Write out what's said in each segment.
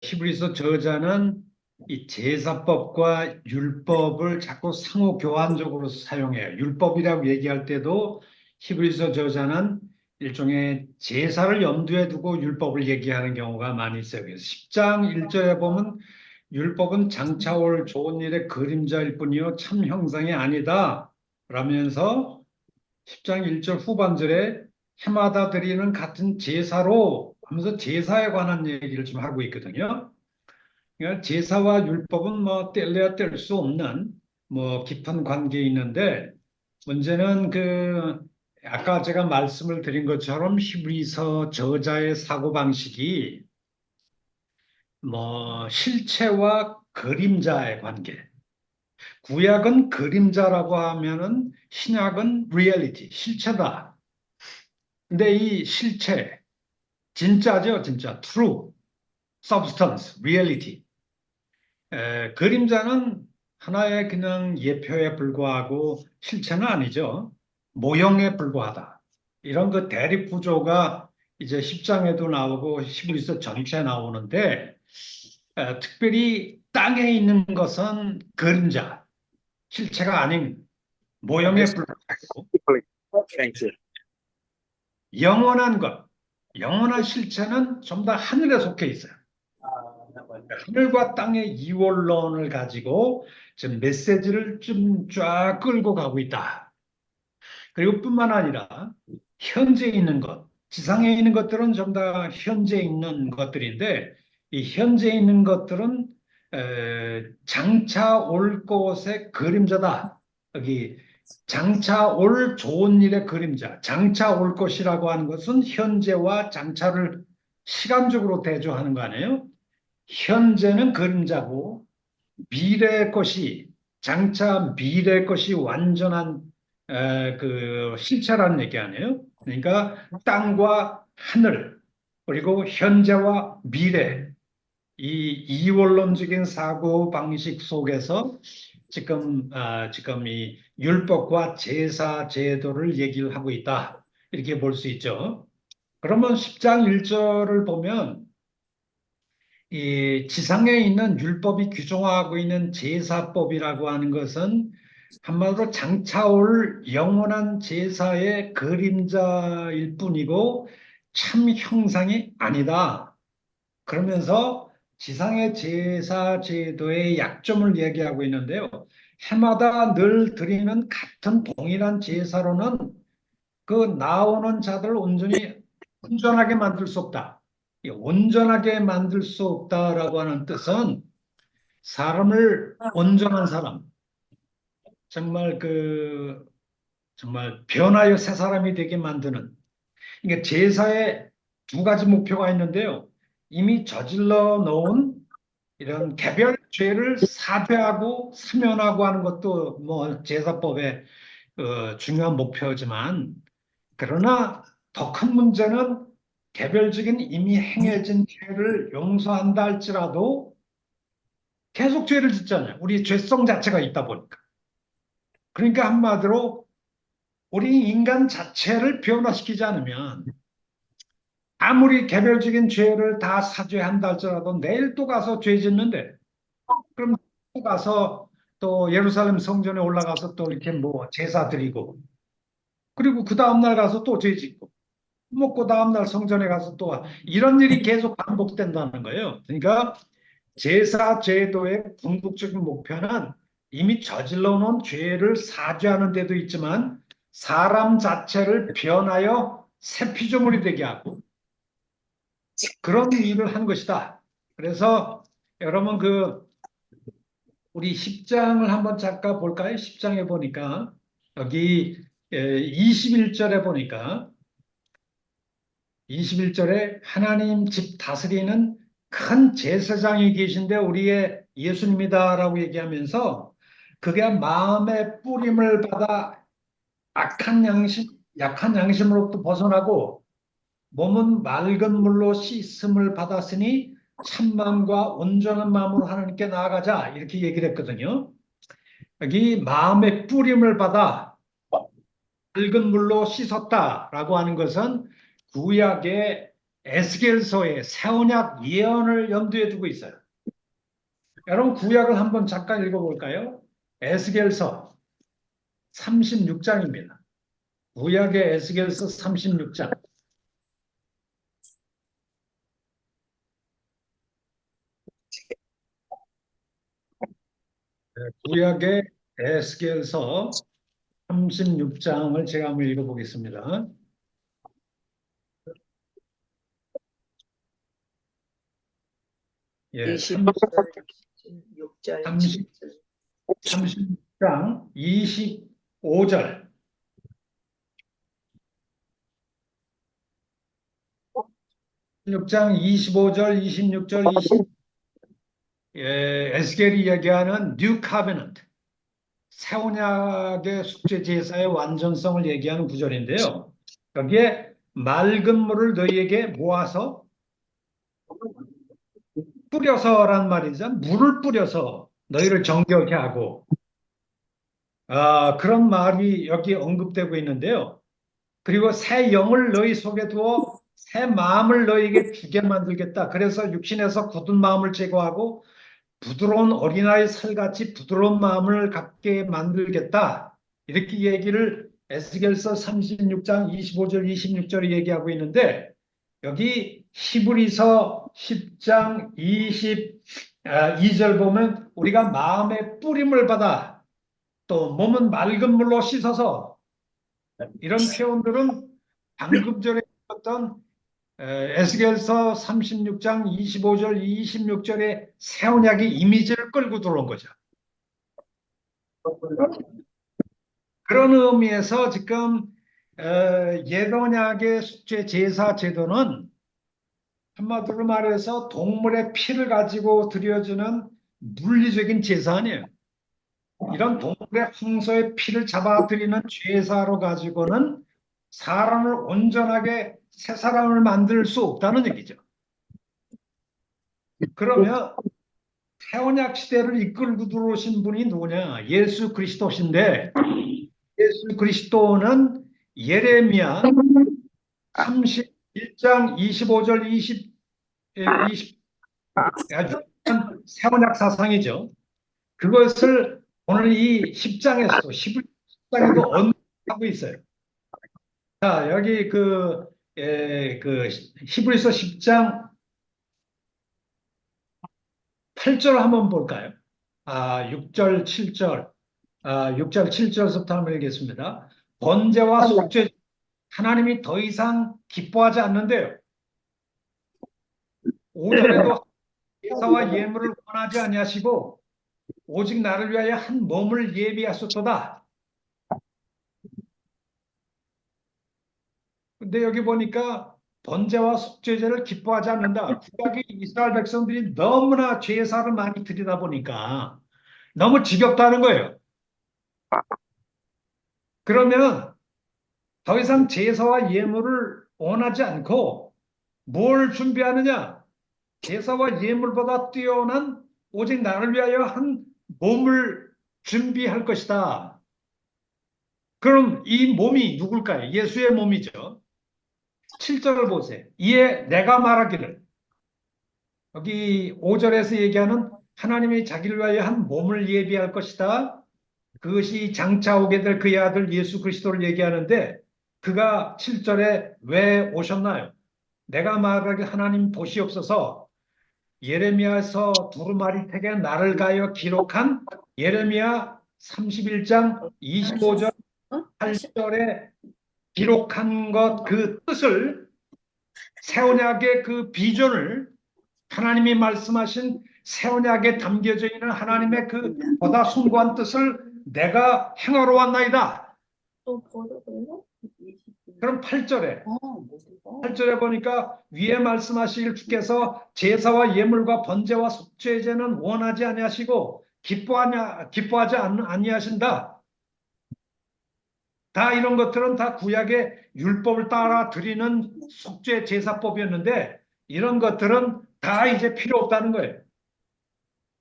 히브리서 저자는 이 제사법과 율법을 자꾸 상호 교환적으로 사용해요. 율법이라고 얘기할 때도 히브리서 저자는 일종의 제사를 염두에 두고 율법을 얘기하는 경우가 많이 있어요. 그래서 10장 1절에 보면 율법은 장차 올 좋은 일의 그림자일 뿐이요 참 형상이 아니다 라면서 10장 1절 후반절에 해마다 드리는 같은 제사로 하면서 제사에 관한 얘기를 좀 하고 있거든요. 그러니까 제사와 율법은 뭐 뗄래야 뗄 수 없는 뭐 깊은 관계에 있는데 문제는 그 아까 제가 말씀을 드린 것처럼 히브리서 저자의 사고방식이 뭐 실체와 그림자의 관계. 구약은 그림자라고 하면은 신약은 리얼리티, 실체다. 근데 이 실체, 진짜죠, 진짜. true, substance, reality. 그림자는 하나의 그냥 예표에 불과하고 실체는 아니죠. 모형에 불과하다. 이런 그 대립 구조가 이제 10장에도 나오고 히브리서 전체에 나오는데 특별히 땅에 있는 것은 그림자, 실체가 아닌 모형에 불과하고 Thank you. 영원한 것, 영원한 실체는 좀 더 하늘에 속해 있어요. 하늘과 땅의 이원론을 가지고 지금 메시지를 좀 쫙 끌고 가고 있다. 그리고 뿐만 아니라 현재 있는 것, 지상에 있는 것들은 좀 다 현재 있는 것들인데 이 현재 있는 것들은 장차 올 것의 그림자다. 여기 장차 올 좋은 일의 그림자, 장차 올 것이라고 하는 것은 현재와 장차를 시간적으로 대조하는 거 아니에요? 현재는 그림자고 미래의 것이 장차 미래의 것이 완전한 그 실체라는 얘기 아니에요? 그러니까 땅과 하늘 그리고 현재와 미래 이 이원론적인 사고 방식 속에서 지금 이 율법과 제사 제도를 얘기를 하고 있다 이렇게 볼 수 있죠. 그러면 10장 1절을 보면 이 지상에 있는 율법이 규정하고 있는 제사법이라고 하는 것은 한마디로 장차 올 영원한 제사의 그림자일 뿐이고 참 형상이 아니다. 그러면서 지상의 제사 제도의 약점을 얘기하고 있는데요. 해마다 늘 드리는 같은 동일한 제사로는 그 나오는 자들 온전히 온전하게 만들 수 없다. 이 온전하게 만들 수 없다라고 하는 뜻은 사람을 온전한 사람, 정말 정말 변하여 새 사람이 되게 만드는. 그러니까 제사에 두 가지 목표가 있는데요. 이미 저질러 놓은 이런 개별 죄를 사죄하고 사면하고 하는 것도 뭐 제사법의 중요한 목표지만 그러나 더 큰 문제는 개별적인 이미 행해진 죄를 용서한다 할지라도 계속 죄를 짓잖아요. 우리 죄성 자체가 있다 보니까. 그러니까 한마디로 우리 인간 자체를 변화시키지 않으면 아무리 개별적인 죄를 다 사죄한다 할지라도 내일 또 가서 죄 짓는데 그럼 또 가서 또 예루살렘 성전에 올라가서 또 이렇게 뭐 제사 드리고 그리고 그 다음날 가서 또 죄 짓고 먹고 다음날 성전에 가서 또 이런 일이 계속 반복된다는 거예요. 그러니까 제사 제도의 궁극적인 목표는 이미 저질러 놓은 죄를 사죄하는 데도 있지만 사람 자체를 변하여 새 피조물이 되게 하고 그런 일을 한 것이다. 그래서 여러분 우리 10장을 한번 잠깐 볼까요? 10장에 보니까 여기 21절에 보니까 21절에 하나님 집 다스리는 큰 제사장이 계신데 우리의 예수님이다라고 얘기하면서 그게 마음의 뿌림을 받아 약한 양심으로부터 벗어나고 몸은 맑은 물로 씻음을 받았으니 참마음과 온전한 마음으로 하나님께 나아가자 이렇게 얘기를 했거든요. 여기 마음의 뿌림을 받아 맑은 물로 씻었다라고 하는 것은 구약의 에스겔서의 새 언약 예언을 염두에 두고 있어요. 여러분 구약을 한번 잠깐 읽어볼까요? 에스겔서 36장입니다. 구약의 에스겔서 36장. 구약의 에스겔서 36장을 제가 한번 읽어보겠습니다. 예, 20절, 16절, 30, 36장 25절. 16장 25절, 26절, 20, 에스겔이 얘기하는 뉴 카베넌트, 새 언약의 속죄 제사의 완전성을 얘기하는 구절인데요. 여기에 맑은 물을 너희에게 모아서 뿌려서란 말이죠. 물을 뿌려서 너희를 정결케 하고 그런 말이 여기 언급되고 있는데요. 그리고 새 영을 너희 속에 두어 새 마음을 너희에게 주게 만들겠다. 그래서 육신에서 굳은 마음을 제거하고 부드러운 어린아이 살같이 부드러운 마음을 갖게 만들겠다. 이렇게 얘기를 에스겔서 36장 25절 26절에 얘기하고 있는데 여기 히브리서 10장 22절 보면 우리가 마음의 뿌림을 받아 또 몸은 맑은 물로 씻어서 이런 표현들은 방금 전에 했던 에스겔서 36장 25절 26절의 새 언약의 이미지를 끌고 들어온 거죠. 그런 의미에서 지금 옛 언약의 속죄 제사 제도는 한마디로 말해서 동물의 피를 가지고 드려지는 물리적인 제사 아니에요. 이런 동물의 황소의 피를 잡아들이는 제사로 가지고는 사람을 온전하게 새 사람을 만들 수 없다는 얘기죠. 그러면 새 언약 시대를 이끌고 들어오신 분이 누구냐? 예수 그리스도신데 예수 그리스도는 예레미야 31장 25절 20 아주 새 언약 사상이죠. 그것을 오늘 이 10장에서도 11장에도 언급하고 있어요. 자, 여기 그 히브리서 10장 8절 한번 볼까요? 6절, 7절, 6절, 7절부터 한번 읽겠습니다. 번제와 속죄 하나님이 더 이상 기뻐하지 않는데요. 5절에도 제사와 예물을 원하지 아니하시고 오직 나를 위하여 한 몸을 예비하셨도다. 근데 여기 보니까 번제와 속죄제를 기뻐하지 않는다. 구약의 이스라엘 백성들이 너무나 제사를 많이 드리다 보니까 너무 지겹다는 거예요. 그러면 더 이상 제사와 예물을 원하지 않고 뭘 준비하느냐? 제사와 예물보다 뛰어난 오직 나를 위하여 한 몸을 준비할 것이다. 그럼 이 몸이 누굴까요? 예수의 몸이죠. 7절을 보세요. 이에 내가 말하기를 여기 5절에서 얘기하는 하나님이 자기를 위하여 한 몸을 예비할 것이다. 그것이 장차 오게 될 그의 아들 예수 그리스도를 얘기하는데 그가 7절에 왜 오셨나요? 내가 말하기 하나님 보시옵소서 예레미야에서 두루마리택에 나를 가여 기록한 예레미야 31장 25절 8절에 기록한 것 그 뜻을 새 언약의 그 비전을 하나님이 말씀하신 새 언약에 담겨져 있는 하나님의 그 보다 숭고한 뜻을 내가 행하러 왔나이다. 그럼 8절에 보니까 위에 말씀하실 주께서 제사와 예물과 번제와 속죄제는 원하지 아니하시고 기뻐하지 아니하신다. 다 이런 것들은 다 구약의 율법을 따라 드리는 속죄 제사법이었는데 이런 것들은 다 이제 필요 없다는 거예요.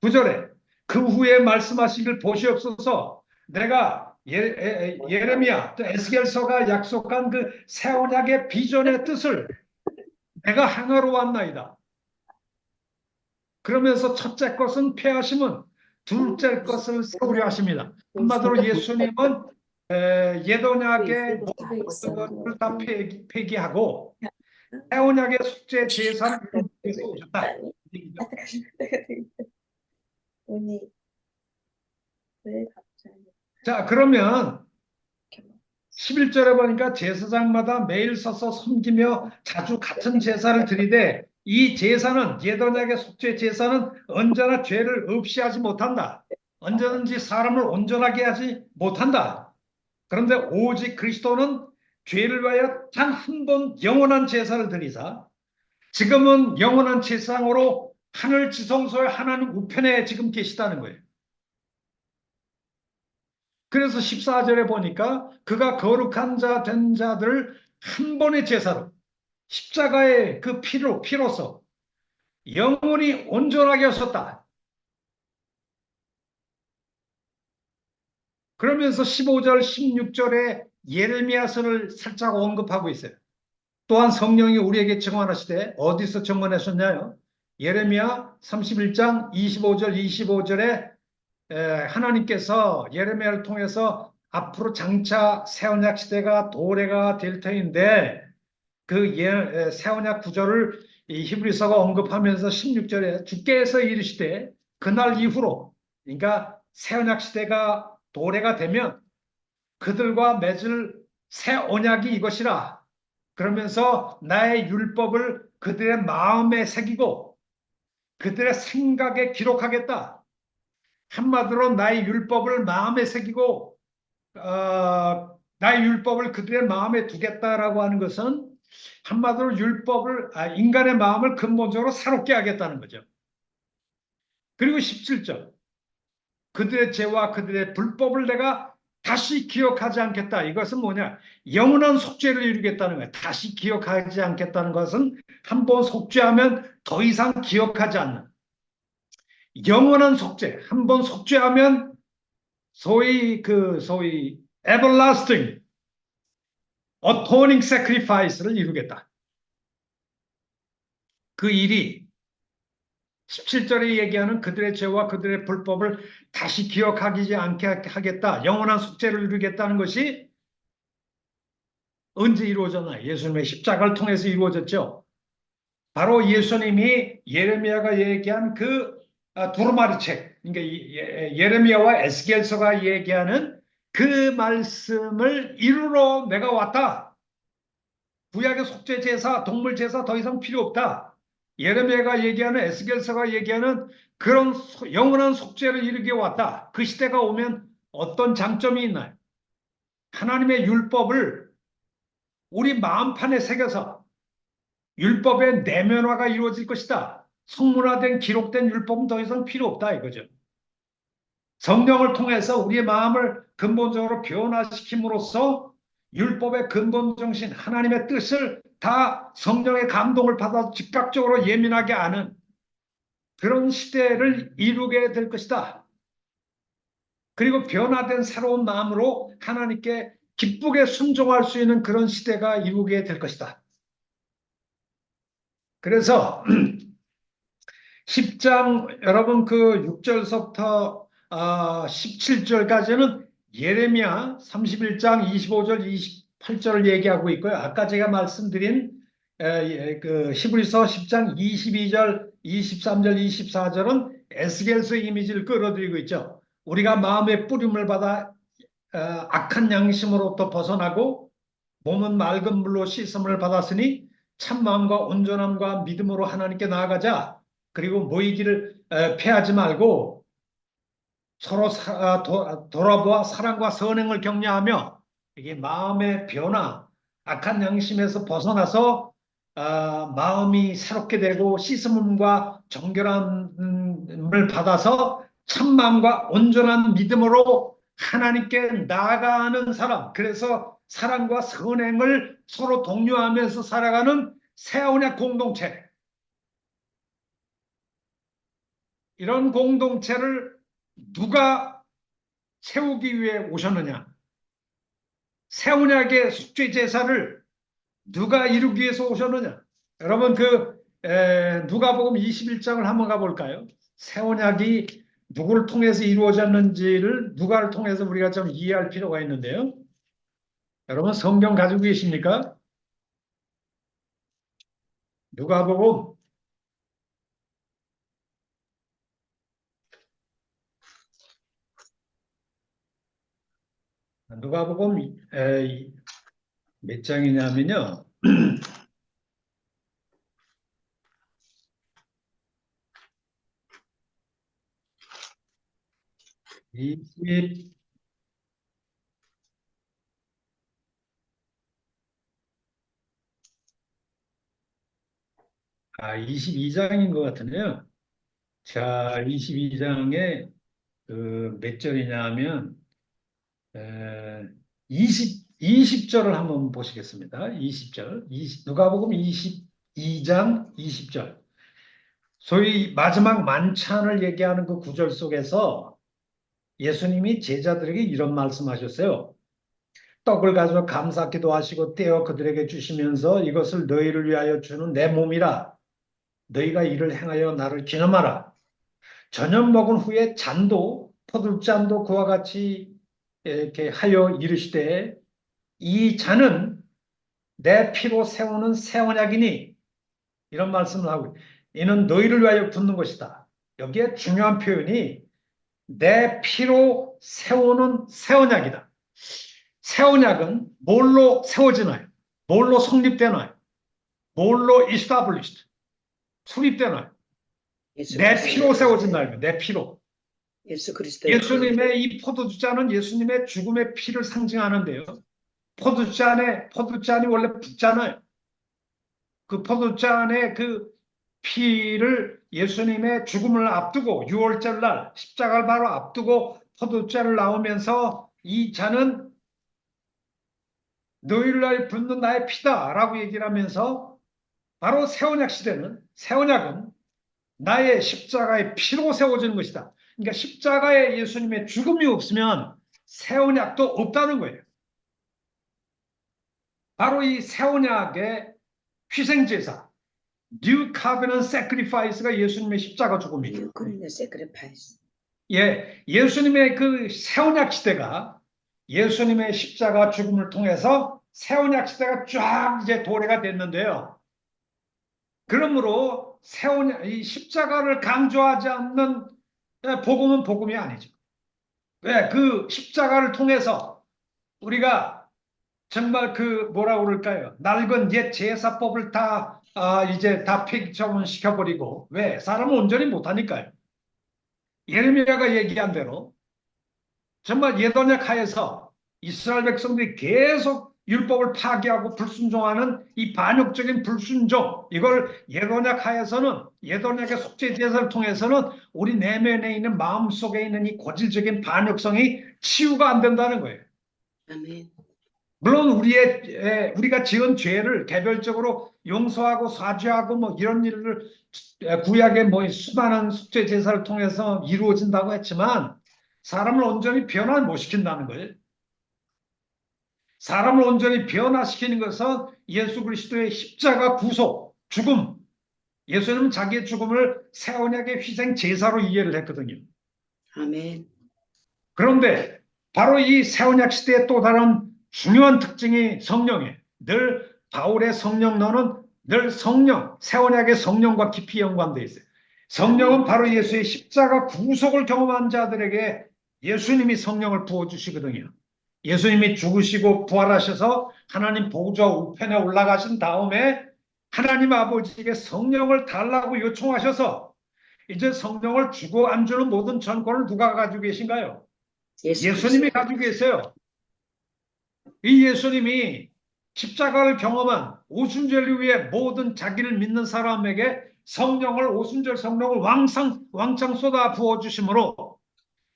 9절에 그 후에 말씀하시길 보시옵소서 내가 예레미야 또 에스겔서가 약속한 그 새 언약의 비전의 뜻을 내가 행하러 왔나이다. 그러면서 첫째 것은 폐하심은 둘째 것을 세우려 하십니다. 한마디로 예수님은 옛 언약의 모든 것을 다 폐기하고 새 언약의 속죄 제사를 이루기 위해서 오셨다. 오늘 왜 갑자기 자, 그러면 11절에 보니까 제사장마다 매일 서서 섬기며 자주 같은 제사를 드리되 이 제사는 옛 언약의 속죄 제사는 언제나 죄를 없이 하지 못한다. 언제든지 사람을 온전하게 하지 못한다. 그런데 오직 그리스도는 죄를 위하여 단 한 번 영원한 제사를 드리사 지금은 영원한 제사장으로 하늘 지성소의 하나님 우편에 지금 계시다는 거예요. 그래서 14절에 보니까 그가 거룩한 자 된 자들 한 번의 제사로 십자가의 그 피로서 영원히 온전하게 하셨다. 그러면서 15절, 16절에 예레미야서를 살짝 언급하고 있어요. 또한 성령이 우리에게 증언하시되 어디서 증언하셨나요? 예레미야 31장 25절, 25절에 하나님께서 예레미야를 통해서 앞으로 장차 새언약 시대가 도래가 될 터인데 그 새언약 구절을 이 히브리서가 언급하면서 16절에 주께서 이르시되 그날 이후로 그러니까 새언약 시대가 도래가 되면 그들과 맺을 새 언약이 이것이라 그러면서 나의 율법을 그들의 마음에 새기고 그들의 생각에 기록하겠다. 한마디로 나의 율법을 마음에 새기고 나의 율법을 그들의 마음에 두겠다라고 하는 것은 한마디로 인간의 마음을 근본적으로 새롭게 하겠다는 거죠. 그리고 17절 그들의 죄와 그들의 불법을 내가 다시 기억하지 않겠다. 이것은 뭐냐? 영원한 속죄를 이루겠다는 거예요. 다시 기억하지 않겠다는 것은 한번 속죄하면 더 이상 기억하지 않는 영원한 속죄. 한번 속죄하면 소위 everlasting atoning sacrifice를 이루겠다. 그 일이 17절에 얘기하는 그들의 죄와 그들의 불법을 다시 기억하지 않게 하겠다. 영원한 속죄를 이루겠다는 것이 언제 이루어졌나? 예수님의 십자가를 통해서 이루어졌죠. 바로 예수님이 예레미야가 얘기한 그 두루마리 책, 그러니까 예레미야와 에스겔서가 얘기하는 그 말씀을 이루러 내가 왔다. 구약의 속죄 제사, 동물 제사 더 이상 필요 없다. 예레미야가 얘기하는 에스겔서가 얘기하는 그런 영원한 속죄를 이루게 왔다. 그 시대가 오면 어떤 장점이 있나요? 하나님의 율법을 우리 마음판에 새겨서 율법의 내면화가 이루어질 것이다. 성문화된 기록된 율법은 더 이상 필요 없다 이거죠. 성령을 통해서 우리의 마음을 근본적으로 변화시킴으로써 율법의 근본 정신, 하나님의 뜻을 다 성령의 감동을 받아 즉각적으로 예민하게 아는 그런 시대를 이루게 될 것이다. 그리고 변화된 새로운 마음으로 하나님께 기쁘게 순종할 수 있는 그런 시대가 이루게 될 것이다. 그래서 10장 여러분 그 6절서부터 17절까지는 예레미야 31장 25절 28절을 얘기하고 있고요. 아까 제가 말씀드린 그 히브리서 10장 22절 23절 24절은 에스겔서 이미지를 끌어들이고 있죠. 우리가 마음의 뿌림을 받아 악한 양심으로부터 벗어나고 몸은 맑은 물로 씻음을 받았으니 참 마음과 온전함과 믿음으로 하나님께 나아가자. 그리고 모이기를 패하지 말고 서로 돌아보아 사랑과 선행을 격려하며 이게 마음의 변화, 악한 양심에서 벗어나서 마음이 새롭게 되고 씻음과 정결함을 받아서 참마음과 온전한 믿음으로 하나님께 나아가는 사람. 그래서 사랑과 선행을 서로 독려하면서 살아가는 새 언약 공동체. 이런 공동체를 누가 세우기 위해 오셨느냐? 새 언약의 속죄 제사를 누가 이루기 위해서 오셨느냐? 여러분 누가복음 21장을 한번 가볼까요? 새 언약이 누구를 통해서 이루어졌는지를 누가를 통해서 우리가 좀 이해할 필요가 있는데요. 여러분 성경 가지고 계십니까? 누가복음 누가복음 몇 장이냐면요. 20, 22장인 것 같은데요. 자, 22장에 몇 절이냐 하면 20절을 한번 보시겠습니다. 20절. 누가복음 22장 20절. 소위 마지막 만찬을 얘기하는 그 구절 속에서 예수님이 제자들에게 이런 말씀하셨어요. 떡을 가져 감사기도 하시고 떼어 그들에게 주시면서 이것을 너희를 위하여 주는 내 몸이라. 너희가 이를 행하여 나를 기념하라. 저녁 먹은 후에 잔도 포도잔도 그와 같이 이렇게 하여 이르시되 이 잔은 내 피로 세우는 새 언약이니 이런 말씀을 하고 이는 너희를 위하여 붓는 것이다. 여기에 중요한 표현이 내 피로 세우는 새 언약이다. 새 언약은 뭘로 세워지나요? 뭘로 성립되나요? 뭘로 established? 수립되나요? 예수 내 그리스도. 피로 세워진다는 거예요. 내 피로. 예수 그리스도. 예수님의 이 포도주잔은 예수님의 죽음의 피를 상징하는데요. 포도잔이 원래 붓잖아요. 그 포도잔의 그 피를 예수님의 죽음을 앞두고 6월절 날 십자가를 바로 앞두고 포도잔을 나오면서 이 잔은 너희를 위하여 붓는 나의 피다라고 얘기를 하면서 바로 새언약 시대는 새언약은 나의 십자가의 피로 세워지는 것이다. 그러니까 십자가에 예수님의 죽음이 없으면 새언약도 없다는 거예요. 바로 이 새언약의 희생제사 New Covenant Sacrifice가 예수님의 십자가 죽음이죠. New Covenant Sacrifice. 예, 예수님의 그 새언약 시대가 예수님의 십자가 죽음을 통해서 새언약 시대가 쫙 이제 도래가 됐는데요. 그러므로 이 십자가를 강조하지 않는 복음은 복음이 아니죠. 왜? 그 십자가를 통해서 우리가 정말 뭐라고 그럴까요? 낡은 옛 제사법을 이제 다 폐기처분 시켜버리고, 왜? 사람은 온전히 못하니까요. 예레미야가 얘기한 대로 정말 옛 언약 하에서 이스라엘 백성들이 계속 율법을 파기하고 불순종하는 이 반역적인 불순종, 이걸 옛 언약 하에서는 옛 언약의 속죄 제사를 통해서는 우리 내면에 있는 마음속에 있는 이 고질적인 반역성이 치유가 안 된다는 거예요. 아멘. 물론 우리가 지은 죄를 개별적으로 용서하고 사죄하고 뭐 이런 일을 구약의 뭐 수많은 속죄 제사를 통해서 이루어진다고 했지만 사람을 온전히 변화 못 시킨다는 거예요. 사람을 온전히 변화시키는 것은 예수 그리스도의 십자가 구속, 죽음. 예수님은 자기의 죽음을 새 언약의 희생 제사로 이해를 했거든요. 아멘. 그런데 바로 이 새 언약 시대의 또 다른 중요한 특징이 성령이에요. 늘 바울의 성령론은 늘 성령, 새 언약의 성령과 깊이 연관되어 있어요. 성령은 바로 예수의 십자가 구속을 경험한 자들에게 예수님이 성령을 부어주시거든요. 예수님이 죽으시고 부활하셔서 하나님 보좌 우편에 올라가신 다음에 하나님 아버지에게 성령을 달라고 요청하셔서 이제 성령을 주고 안 주는 모든 전권을 누가 가지고 계신가요? 예수님이 가지고 계세요. 이 예수님이 십자가를 경험한 오순절을 위해 모든 자기를 믿는 사람에게 오순절 성령을 왕창 쏟아 부어주심으로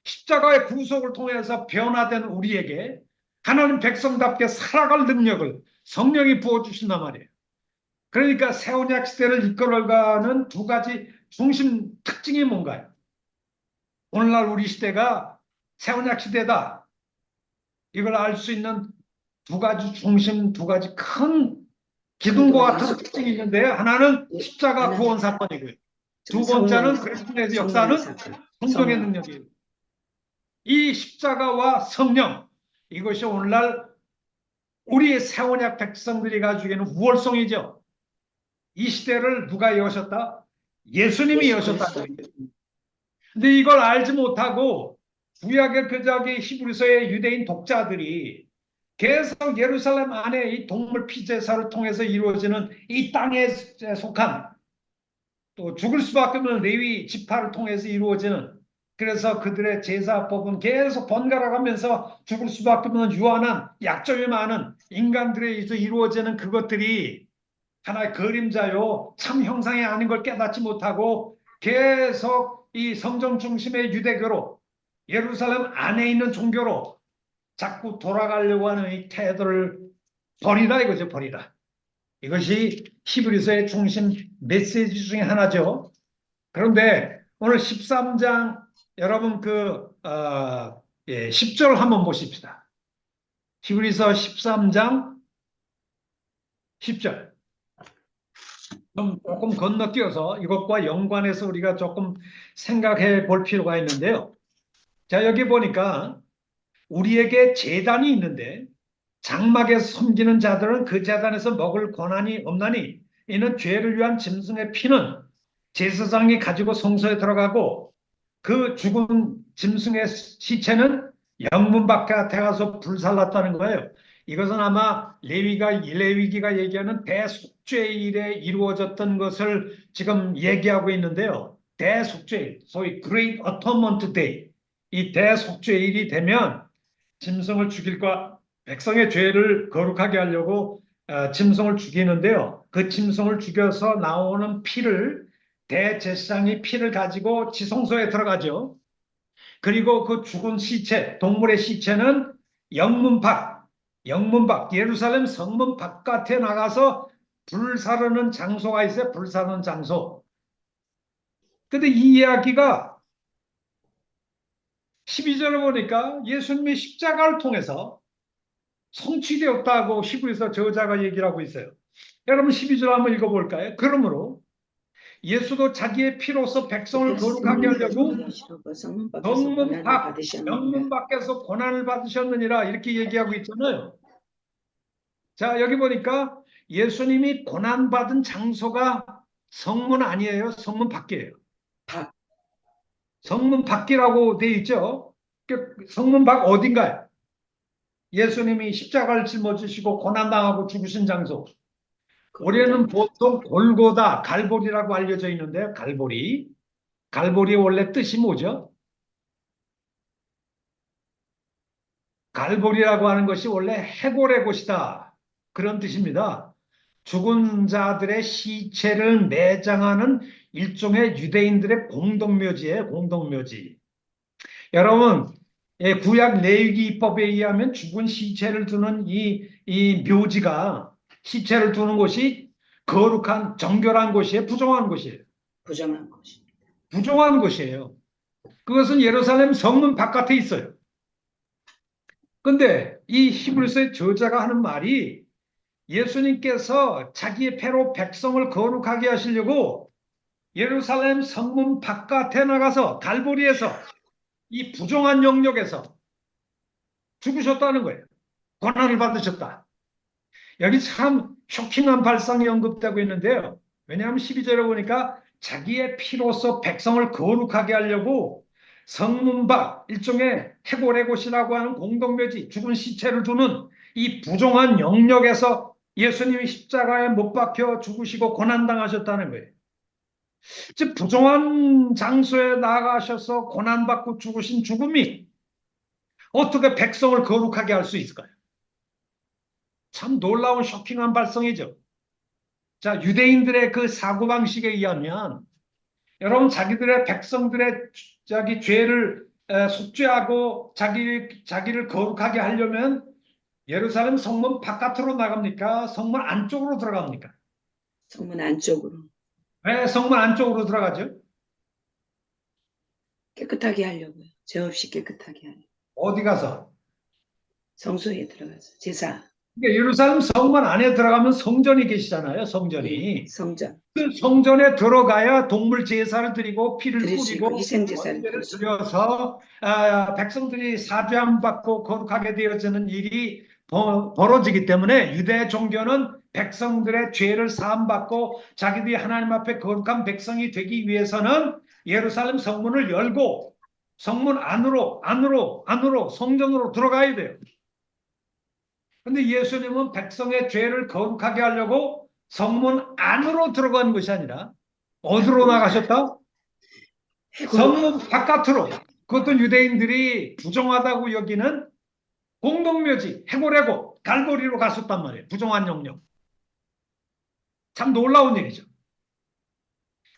십자가의 구속을 통해서 변화된 우리에게 하나님 백성답게 살아갈 능력을 성령이 부어주신단 말이에요. 그러니까 새 언약 시대를 이끌어가는 두 가지 중심 특징이 뭔가요? 오늘날 우리 시대가 새 언약 시대다. 이걸 알 수 있는 두 가지 큰 기둥과 같은 특징이 있는데 하나는 예, 십자가 하나는 구원 사건이고요. 두 성령, 번째는 그리스도의 역사는 성령의 사건. 성령의 성령. 능력이에요. 이 십자가와 성령, 이것이 오늘날 우리 세원약 백성들이 가지고 있는 우월성이죠. 이 시대를 누가 여셨다? 예수님이 예수 여셨다는 그리스도. 거예요. 근데 이걸 알지 못하고 구약의 그 저기 히브리서의 유대인 독자들이 계속 예루살렘 안에 이 동물 피제사를 통해서 이루어지는 이 땅에 속한 또 죽을 수밖에 없는 레위 지파를 통해서 이루어지는, 그래서 그들의 제사법은 계속 번갈아가면서 죽을 수밖에 없는 유한한 약점이 많은 인간들에 의해서 이루어지는 그것들이 하나의 그림자요 참 형상이 아닌 걸 깨닫지 못하고 계속 이 성전 중심의 유대교로, 예루살렘 안에 있는 종교로 자꾸 돌아가려고 하는 이 태도를 버리라 이거죠. 버리라. 이것이 히브리서의 중심 메시지 중에 하나죠. 그런데 오늘 13장 여러분 10절 한번 보십시다. 히브리서 13장 10절. 조금 건너뛰어서 이것과 연관해서 우리가 조금 생각해 볼 필요가 있는데요. 자, 여기 보니까 우리에게 제단이 있는데 장막에서 섬기는 자들은 그 제단에서 먹을 권한이 없나니 이는 죄를 위한 짐승의 피는 제사장이 가지고 성소에 들어가고 그 죽은 짐승의 시체는 영문 바깥에 가서 불살랐다는 거예요. 이것은 아마 레위기가 얘기하는 대속죄일에 이루어졌던 것을 지금 얘기하고 있는데요. 대속죄일, 소위 Great Atonement Day, 이 대속죄일이 되면 짐승을 죽일까 백성의 죄를 거룩하게 하려고 짐승을 죽이는데요. 그 짐승을 죽여서 나오는 피를 대제사장이 피를 가지고 지성소에 들어가죠. 그리고 그 죽은 시체, 동물의 시체는 영문 밖, 예루살렘 성문 바깥에 나가서 불사르는 장소가 있어요. 불사르는 장소. 근데 이 이야기가 12절을 보니까 예수님의 십자가를 통해서 성취되었다고 히브리서 저자가 얘기를 하고 있어요. 여러분 12절 한번 읽어볼까요? 그러므로 예수도 자기의 피로서 백성을 거룩하게 하려고 성문 밖에서 성문 고난을 밖, 받으셨느니라. 영문 밖에서 고난을 받으셨느니라 이렇게 얘기하고 있잖아요. 자, 여기 보니까 예수님이 고난받은 장소가 성문 아니에요. 성문 밖이에요. 밖. 성문 밖이라고 돼 있죠. 성문 밖 어딘가요? 예수님이 십자가를 짊어지시고 고난당하고 죽으신 장소. 우리는 보통 골고다, 갈보리라고 알려져 있는데요. 갈보리. 갈보리의 원래 뜻이 뭐죠? 갈보리라고 하는 것이 원래 해골의 곳이다. 그런 뜻입니다. 죽은 자들의 시체를 매장하는 일종의 유대인들의 공동묘지예요. 공동묘지. 여러분, 구약 레위기법에 의하면 죽은 시체를 두는 이 묘지가, 시체를 두는 곳이 거룩한 정결한 곳이에요. 부정한 곳이에요. 부정한 것입니다. 부정한 곳이에요. 그것은 예루살렘 성문 바깥에 있어요. 근데 이 히브리서의 저자가 하는 말이 예수님께서 자기의 패로 백성을 거룩하게 하시려고 예루살렘 성문 바깥에 나가서 갈보리에서 이 부정한 영역에서 죽으셨다는 거예요. 고난을 받으셨다. 여기 참 쇼킹한 발상이 언급되고 있는데요. 왜냐하면 12절에 보니까 자기의 피로서 백성을 거룩하게 하려고 성문 밖, 일종의 해골의 곳이라고 하는 공동묘지, 죽은 시체를 두는 이 부정한 영역에서 예수님이 십자가에 못 박혀 죽으시고 고난당하셨다는 거예요. 즉 부정한 장소에 나가셔서 고난받고 죽으신 죽음이 어떻게 백성을 거룩하게 할 수 있을까요? 참 놀라운 쇼킹한 발상이죠. 자, 유대인들의 그 사고방식에 의하면 여러분 자기들의 백성들의 자기 죄를 속죄하고 자기를 거룩하게 하려면 예루살렘 성문 바깥으로 나갑니까? 성문 안쪽으로 들어갑니까? 성문 안쪽으로 왜 성문 안쪽으로 들어가죠? 깨끗하게 하려고요. 죄 없이 깨끗하게 하려고. 어디 가서? 성소에 들어가서 제사. 그러니까 예루살렘 성문 안에 들어가면 성전이 계시잖아요. 성전이. 예, 성전 그 성전에 들어가야 동물 제사를 드리고 피를 드릴 수 있고 뿌리고 희생 제사를 번제를 드릴 수 있고 드려서 백성들이 사죄함 받고 거룩하게 되어지는 일이 벌어지기 때문에 유대 종교는 백성들의 죄를 사함 받고 자기들이 하나님 앞에 거룩한 백성이 되기 위해서는 예루살렘 성문을 열고 성문 안으로 성전으로 들어가야 돼요. 근데 예수님은 백성의 죄를 거룩하게 하려고 성문 안으로 들어간 것이 아니라 어디로 나가셨다? 해골로 성문 바깥으로. 그것도 유대인들이 부정하다고 여기는 공동묘지, 해골, 갈고리로 갔었단 말이에요. 부정한 영역. 참 놀라운 일이죠.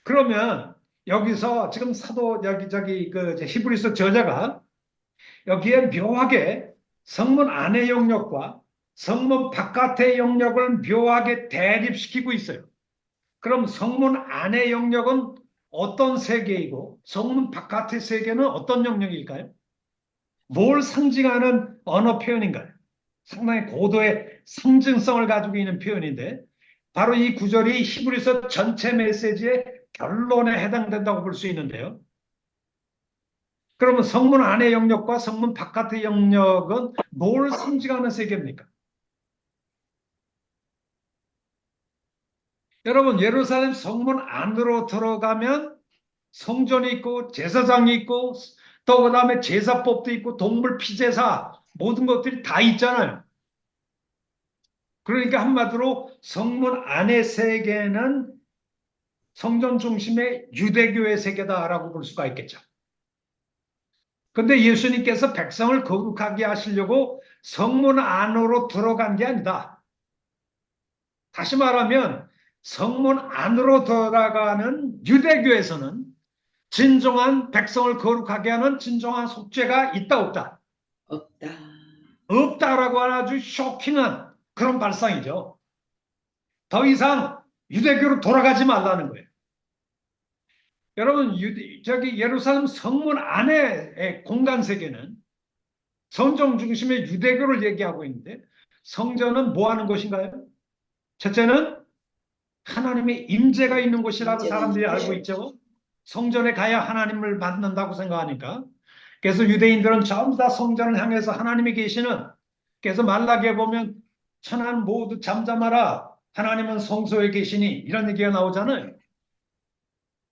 그러면 여기서 지금 사도 여기 그 히브리서 저자가 여기에 묘하게 성문 안의 영역과 성문 바깥의 영역을 묘하게 대립시키고 있어요. 그럼 성문 안의 영역은 어떤 세계이고 성문 바깥의 세계는 어떤 영역일까요? 뭘 상징하는 언어 표현인가요? 상당히 고도의 상징성을 가지고 있는 표현인데 바로 이 구절이 히브리서 전체 메시지의 결론에 해당된다고 볼 수 있는데요. 그러면 성문 안의 영역과 성문 바깥의 영역은 뭘 상징하는 세계입니까? 여러분, 예루살렘 성문 안으로 들어가면 성전이 있고 제사장이 있고 또 그다음에 제사법도 있고 동물 피제사 모든 것들이 다 있잖아요. 그러니까 한마디로 성문 안의 세계는 성전 중심의 유대교의 세계다라고 볼 수가 있겠죠. 근데 예수님께서 백성을 거룩하게 하시려고 성문 안으로 들어간 게 아니다. 다시 말하면 성문 안으로 들어가는 유대교에서는 진정한 백성을 거룩하게 하는 진정한 속죄가 있다 없다? 없다. 없다라고 하는 아주 쇼킹한 그런 발상이죠. 더 이상 유대교로 돌아가지 말라는 거예요. 여러분, 저기 예루살렘 성문 안의 공간 세계는 성전 중심의 유대교를 얘기하고 있는데 성전은 뭐 하는 곳인가요? 첫째는 하나님의 임재가 있는 곳이라고 임재가 사람들이 있는 알고 곳이요. 있죠. 성전에 가야 하나님을 만난다고 생각하니까. 그래서 유대인들은 전부 다 성전을 향해서 하나님이 계시는, 그래서 말라기에 보면 천하는 모두 잠잠하라 하나님은 성소에 계시니 이런 얘기가 나오잖아요.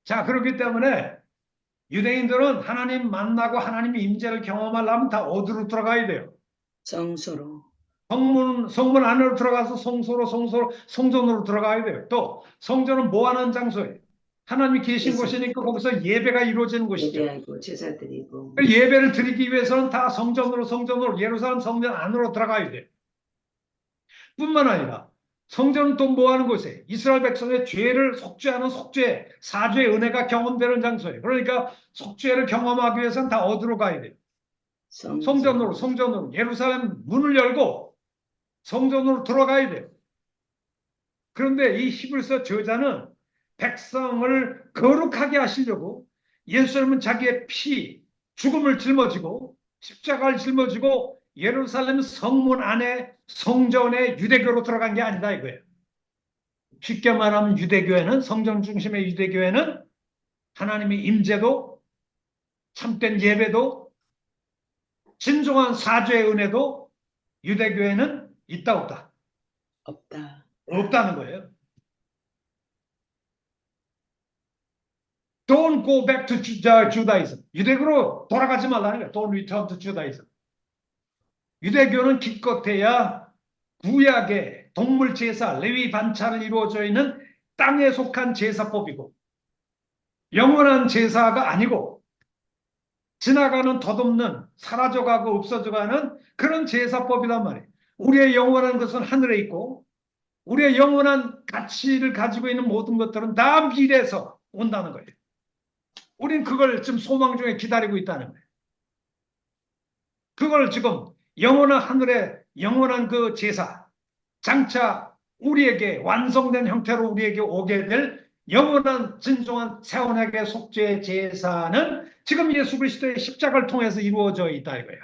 자, 그렇기 때문에 유대인들은 하나님 만나고 하나님의 임재를 경험하려면 다 어디로 들어가야 돼요? 성소로 성문 안으로 들어가서 성전으로 들어가야 돼요. 또 성전은 뭐 하는 장소예요? 하나님이 계신 예수 곳이니까 거기서 예배가 이루어지는 곳이죠. 예배하고 제사 드리고 그 예배를 드리기 위해서는 다 성전으로 예루살렘 성전 안으로 들어가야 돼요. 뿐만 아니라 성전은 또 뭐 하는 곳이에요? 이스라엘 백성의 죄를 속죄하는 사죄의 은혜가 경험되는 장소예요. 그러니까 속죄를 경험하기 위해서는 다 어디로 가야 돼요? 성전으로 예루살렘 문을 열고 성전으로 들어가야 돼요. 그런데 이 히브리서 저자는 백성을 거룩하게 하시려고 예수님은 자기의 죽음을 짊어지고 십자가를 짊어지고 예루살렘 성문 안에 성전에 유대교로 들어간 게 아니다 이거예요. 쉽게 말하면 유대교회는 성전 중심의 유대교회는 하나님의 임재도 참된 예배도 진정한 사죄의 은혜도 유대교회는 있다 없다? 없다. 없다는 거예요. Don't go back to Judaism. 유대교로 돌아가지 말라는 거예요. Don't return to Judaism. 유대교는 기껏해야 구약의 동물 제사, 레위 반차를 이루어져 있는 땅에 속한 제사법이고 영원한 제사가 아니고 지나가는 덧없는 사라져가고 없어져가는 그런 제사법이란 말이에요. 우리의 영원한 것은 하늘에 있고 우리의 영원한 가치를 가지고 있는 모든 것들은 다 미래에서 온다는 거예요. 우린 그걸 지금 소망 중에 기다리고 있다는 거예요. 그걸 지금 영원한 하늘의 영원한 그 제사, 장차 우리에게 완성된 형태로 우리에게 오게 될 영원한 진정한 세원에게 속죄의 제사는 지금 예수 그리스도의 십자가를 통해서 이루어져 있다 이거예요.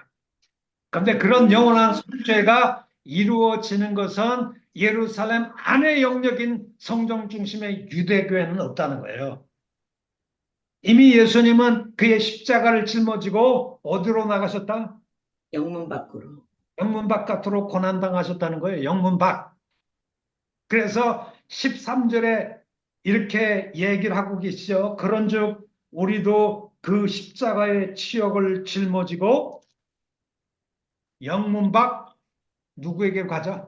그런데 그런 영원한 속죄가 이루어지는 것은 예루살렘 안의 영역인 성전 중심의 유대교회는 없다는 거예요. 이미 예수님은 그의 십자가를 짊어지고 어디로 나가셨다? 영문 밖으로. 영문 바깥으로 고난당하셨다는 거예요. 영문 밖. 그래서 13절에 이렇게 얘기를 하고 계시죠. 그런즉 우리도 그 십자가의 치욕을 짊어지고 영문 밖 누구에게 가자?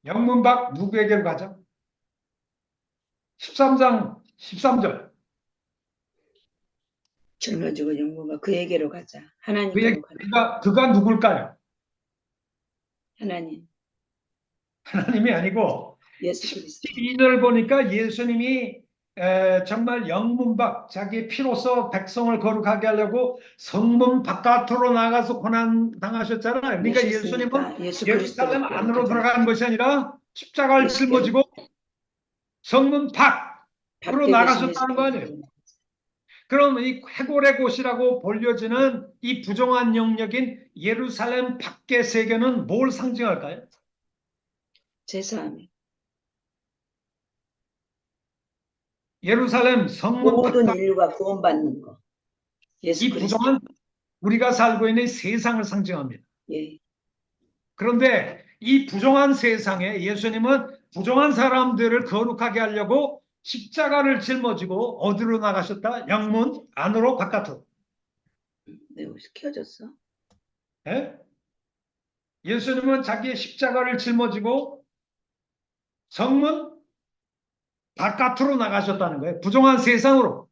영문 밖 누구에게 가자? 13장 13절. 짊어지고 영문 밖 그에게로 가자. 하나님께로 가자. 그가 누굴까요? 하나님, 하나님이 아니고 예수 그리스도. 12절 보니까 예수님이 정말 영문 밖 자기 피로써 백성을 거룩하게 하려고 성문 바깥으로 나가서 고난 당하셨잖아요. 그러니까 예수님은 오셨으니까 예수 예루살렘 그리스도로 안으로 가자. 들어가는 것이 아니라 십자가를 예수께로. 짊어지고 성문 밖으로 밖에 계신 나가셨다는 거 아니에요. 예수 그럼 이 해골의 곳이라고 불려지는 이 부정한 영역인 예루살렘 밖의 세계는 뭘 상징할까요? 제사함이 예루살렘 성문 모든 바깥 인류가 구원받는 거. 예수 이 그리스도. 부정한 우리가 살고 있는 세상을 상징합니다. 예. 그런데 이 부정한 세상에 예수님은 부정한 사람들을 거룩하게 하려고 십자가를 짊어지고 어디로 나가셨다? 영문 안으로 바깥으로. 네, 켜졌어. 예? 예수님은 자기의 십자가를 짊어지고 성문 바깥으로 나가셨다는 거예요. 부정한 세상으로.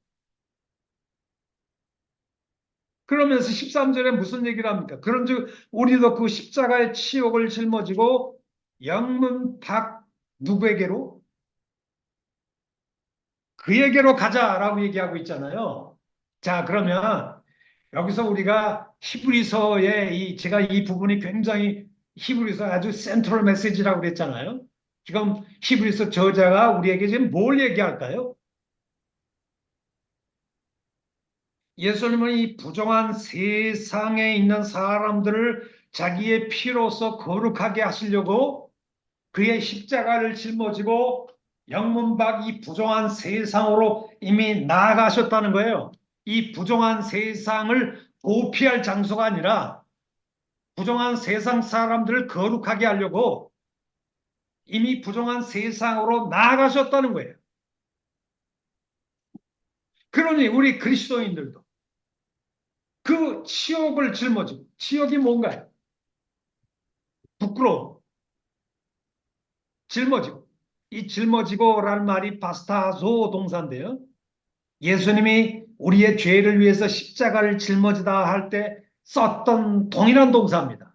그러면서 13절에 무슨 얘기를 합니까? 그런즉 우리도 그 십자가의 치욕을 짊어지고 영문 밖 누구에게로? 그에게로 가자라고 얘기하고 있잖아요. 자, 그러면 여기서 우리가 히브리서의 제가 이 부분이 굉장히 히브리서 아주 센트럴 메시지라고 그랬잖아요. 지금 히브리서 저자가 우리에게 지금 뭘 얘기할까요? 예수님은 이 부정한 세상에 있는 사람들을 자기의 피로서 거룩하게 하시려고 그의 십자가를 짊어지고 영문 밖 이 부정한 세상으로 이미 나아가셨다는 거예요. 이 부정한 세상을 도피할 장소가 아니라 부정한 세상 사람들을 거룩하게 하려고 이미 부정한 세상으로 나아가셨다는 거예요. 그러니 우리 그리스도인들도 그 치욕을 짊어지고, 치욕이 뭔가요? 부끄러움, 짊어지고. 이 짊어지고라는 말이 파스타조 동사인데요. 예수님이 우리의 죄를 위해서 십자가를 짊어지다 할 때 썼던 동일한 동사입니다.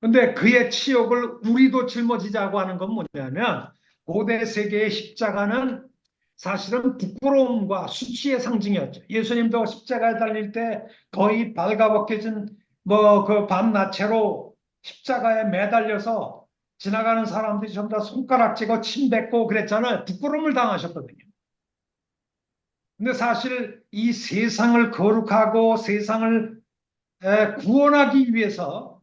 근데 그의 치욕을 우리도 짊어지자고 하는 건 뭐냐면 고대 세계의 십자가는 사실은 부끄러움과 수치의 상징이었죠. 예수님도 십자가에 달릴 때 거의 발가벗겨진 그 밤나체로 십자가에 매달려서 지나가는 사람들이 전부 다 손가락질고 침 뱉고 그랬잖아요. 부끄러움을 당하셨거든요. 근데 사실 이 세상을 거룩하고 세상을 구원하기 위해서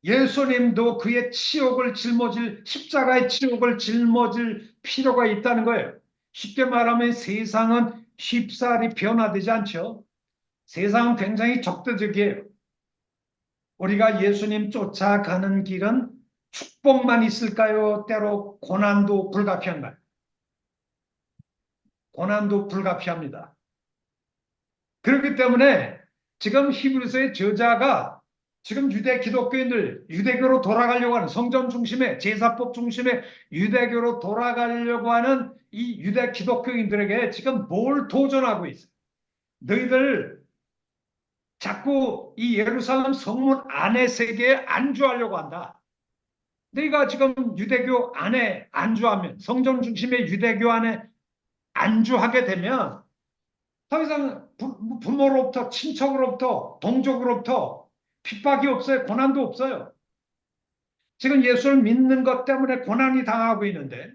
예수님도 그의 치욕을 짊어질 십자가의 치욕을 짊어질 필요가 있다는 거예요. 쉽게 말하면 세상은 쉽사리 변화되지 않죠. 세상은 굉장히 적대적이에요. 우리가 예수님 쫓아가는 길은 축복만 있을까요? 때로 고난도 불가피한가요? 고난도 불가피합니다. 그렇기 때문에 지금 히브리서의 저자가 지금 유대 기독교인들, 유대교로 돌아가려고 하는 성전 중심의 제사법 중심의 유대교로 돌아가려고 하는 이 유대 기독교인들에게 지금 뭘 도전하고 있어요? 너희들 자꾸 이 예루살렘 성문 안의 세계에 안주하려고 한다. 너희가 지금 유대교 안에 안주하면, 성전 중심의 유대교 안에 안주하게 되면 더 이상 부모로부터 친척으로부터 동족으로부터 핍박이 없어요. 고난도 없어요. 지금 예수를 믿는 것 때문에 고난이 당하고 있는데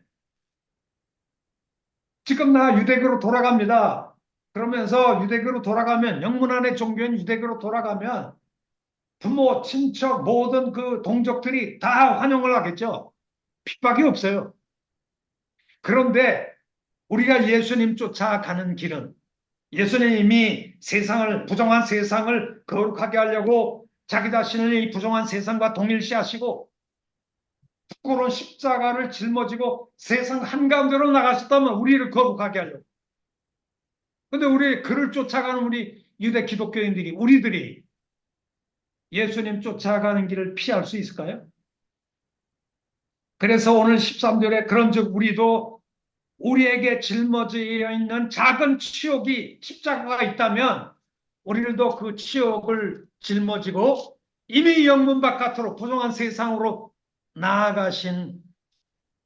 지금 나 유대교로 돌아갑니다. 그러면서 유대교로 돌아가면 영문 안의 종교인 유대교로 돌아가면 부모, 친척, 모든 그 동족들이 다 환영을 하겠죠. 핍박이 없어요. 그런데 우리가 예수님 쫓아가는 길은 예수님이 세상을, 부정한 세상을 거룩하게 하려고 자기 자신을 이 부정한 세상과 동일시하시고 부끄러운 십자가를 짊어지고 세상 한가운데로 나가셨다면 우리를 거룩하게 하려고. 근데 우리 그를 쫓아가는 우리 유대 기독교인들이, 우리들이 예수님 쫓아가는 길을 피할 수 있을까요? 그래서 오늘 13절에 그런즉 우리도 우리에게 짊어져 있는 작은 치욕이 십자가가 있다면 우리들도 그 치욕을 짊어지고 이미 영문 바깥으로 부정한 세상으로 나아가신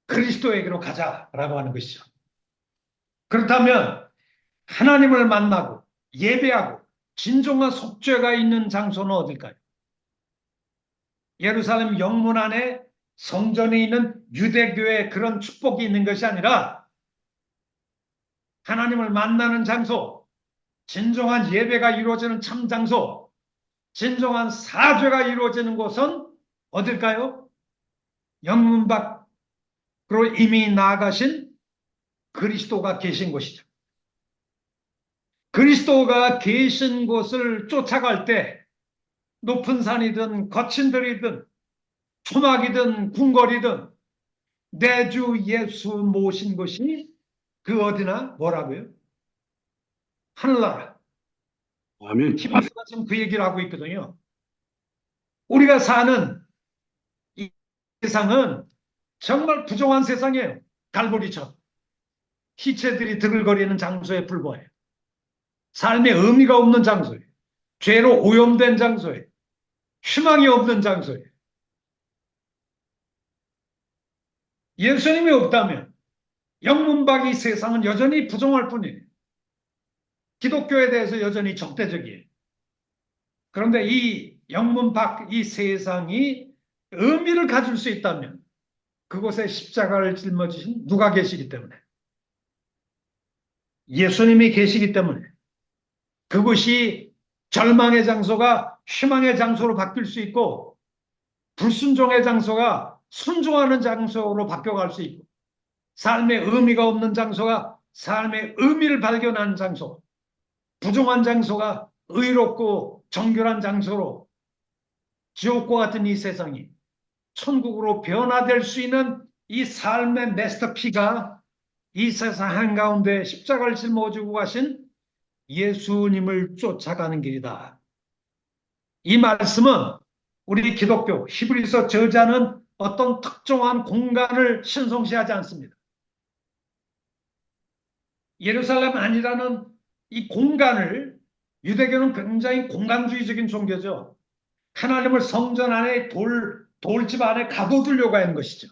그리스도에게로 가자라고 하는 것이죠. 그렇다면 하나님을 만나고 예배하고 진정한 속죄가 있는 장소는 어딜까요? 예루살렘 영문 안에 성전에 있는 유대교의 그런 축복이 있는 것이 아니라 하나님을 만나는 장소, 진정한 예배가 이루어지는 참 장소, 진정한 사죄가 이루어지는 곳은 어딜까요? 영문 밖으로 이미 나아가신 그리스도가 계신 곳이죠. 그리스도가 계신 곳을 쫓아갈 때 높은 산이든 거친 들이든 초막이든 궁궐이든 내 주 예수 모신 곳이 그 어디나 뭐라고요? 하늘나라. 아멘. 히브리서가 지금 그 얘기를 하고 있거든요. 우리가 사는 이 세상은 정말 부정한 세상이에요. 갈보리처럼. 희체들이 드글거리는 장소에 불과해요. 삶의 의미가 없는 장소예요. 죄로 오염된 장소예요. 희망이 없는 장소예요. 예수님이 없다면 영문 밖 이 세상은 여전히 부정할 뿐이에요. 기독교에 대해서 여전히 적대적이에요. 그런데 이 영문 밖 이 세상이 의미를 가질 수 있다면 그곳에 십자가를 짊어지신 누가 계시기 때문에, 예수님이 계시기 때문에 그것이 절망의 장소가 희망의 장소로 바뀔 수 있고 불순종의 장소가 순종하는 장소로 바뀌어갈 수 있고 삶의 의미가 없는 장소가 삶의 의미를 발견하는 장소, 부정한 장소가 의롭고 정결한 장소로 지옥과 같은 이 세상이 천국으로 변화될 수 있는 이 삶의 마스터피가 이 세상 한가운데 십자가를 짊어지고 가신 예수님을 쫓아가는 길이다. 이 말씀은 우리 기독교 히브리서 저자는 어떤 특정한 공간을 신성시하지 않습니다. 예루살렘 아니라는 이 공간을, 유대교는 굉장히 공간주의적인 종교죠. 하나님을 성전 안에 돌집 안에 가둬두려고 하는 것이죠.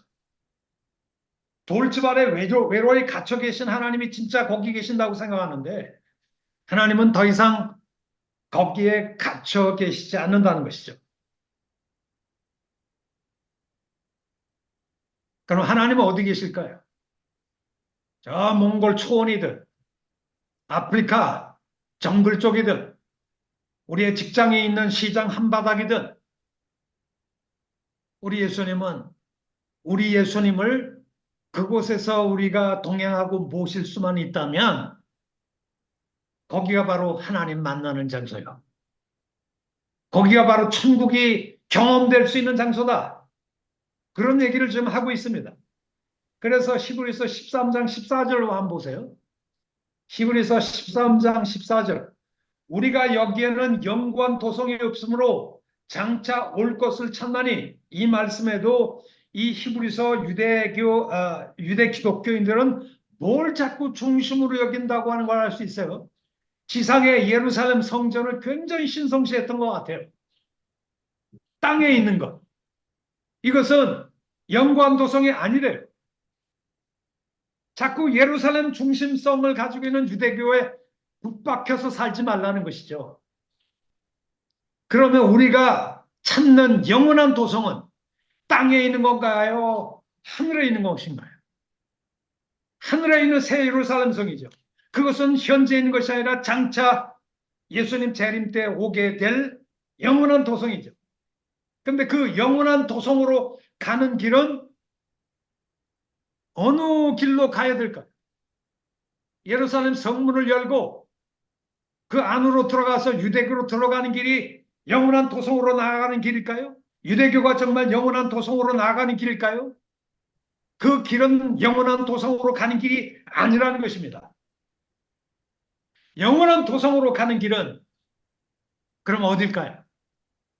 돌집 안에 외로이 갇혀 계신 하나님이 진짜 거기 계신다고 생각하는데 하나님은 더 이상 거기에 갇혀 계시지 않는다는 것이죠. 그럼 하나님은 어디 계실까요? 저 몽골 초원이든 아프리카 정글 쪽이든 우리의 직장에 있는 시장 한바닥이든 우리 예수님을 그곳에서 우리가 동행하고 모실 수만 있다면 거기가 바로 하나님 만나는 장소예요. 거기가 바로 천국이 경험될 수 있는 장소다. 그런 얘기를 지금 하고 있습니다. 그래서 히브리서 13장 14절로 한번 보세요. 히브리서 13장 14절. 우리가 여기에는 영구한 도성이 없으므로 장차 올 것을 찾나니, 이 말씀에도 이 히브리서 유대 기독교인들은 뭘 자꾸 중심으로 여긴다고 하는 걸 알 수 있어요. 지상의 예루살렘 성전을 굉장히 신성시했던 것 같아요. 땅에 있는 것. 이것은 영구한 도성이 아니래요. 자꾸 예루살렘 중심성을 가지고 있는 유대교에 붙박혀서 살지 말라는 것이죠. 그러면 우리가 찾는 영원한 도성은 땅에 있는 건가요? 하늘에 있는 것인가요? 하늘에 있는 새 예루살렘 성이죠. 그것은 현재 있는 것이 아니라 장차 예수님 재림 때 오게 될 영원한 도성이죠. 근데 그 영원한 도성으로 가는 길은 어느 길로 가야 될까요? 예루살렘 성문을 열고 그 안으로 들어가서 유대교로 들어가는 길이 영원한 도성으로 나아가는 길일까요? 유대교가 정말 영원한 도성으로 나아가는 길일까요? 그 길은 영원한 도성으로 가는 길이 아니라는 것입니다. 영원한 도성으로 가는 길은 그럼 어딜까요?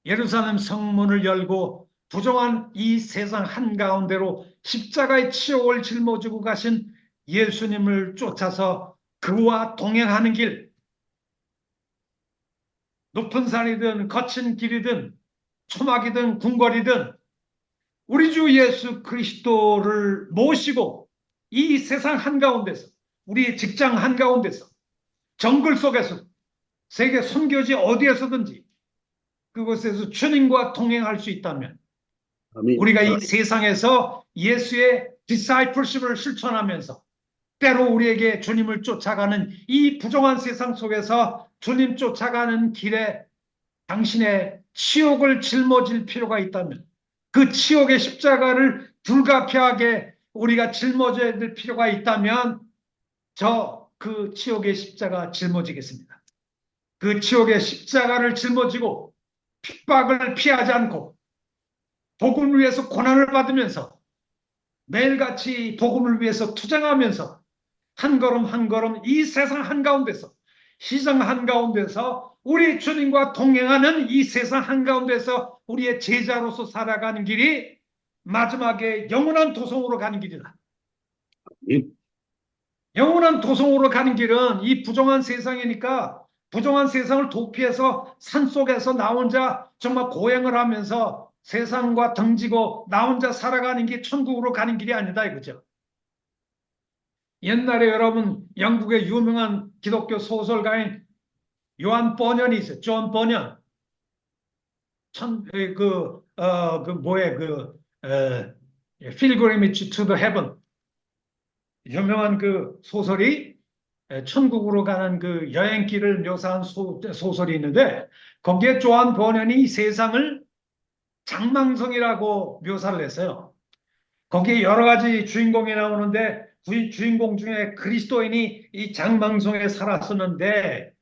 예루살렘 성문을 열고 부정한 이 세상 한가운데로 십자가의 치욕을 짊어지고 가신 예수님을 쫓아서 그와 동행하는 길, 높은 산이든 거친 길이든 초막이든 궁궐이든 우리 주 예수 그리스도를 모시고 이 세상 한가운데서, 우리 직장 한가운데서, 정글 속에서, 세계 선교지 어디에서든지 그곳에서 주님과 동행할 수 있다면 아멘. 우리가 이 세상에서 예수의 디사이플십을 실천하면서 때로 우리에게 주님을 쫓아가는 이 부정한 세상 속에서 주님 쫓아가는 길에 당신의 치욕을 짊어질 필요가 있다면 그 치욕의 십자가를 불가피하게 우리가 짊어져야 될 필요가 있다면 그 치욕의 십자가 짊어지겠습니다. 그 치욕의 십자가를 짊어지고 핍박을 피하지 않고 복음을 위해서 고난을 받으면서 매일같이 복음을 위해서 투쟁하면서 한 걸음 한 걸음 이 세상 한가운데서, 시장 한가운데서 우리 주님과 동행하는 이 세상 한가운데서 우리의 제자로서 살아가는 길이 마지막에 영원한 도성으로 가는 길이다. 아멘. 영원한 도성으로 가는 길은 이 부정한 세상이니까 부정한 세상을 도피해서 산속에서 나 혼자 정말 고행을 하면서 세상과 등지고 나 혼자 살아가는 게 천국으로 가는 길이 아니다 이거죠. 옛날에 여러분 영국의 유명한 기독교 소설가인 요한 버년이 있어요. 존 버년. Pilgrimage to the Heaven. 유명한 그 소설이 천국으로 가는 그 여행길을 묘사한 소설이 있는데 거기에 조한 버년이 이 세상을 장망성이라고 묘사를 했어요. 거기에 여러 가지 주인공이 나오는데 주인공 중에 그리스도인이 이 장망성에 살았었는데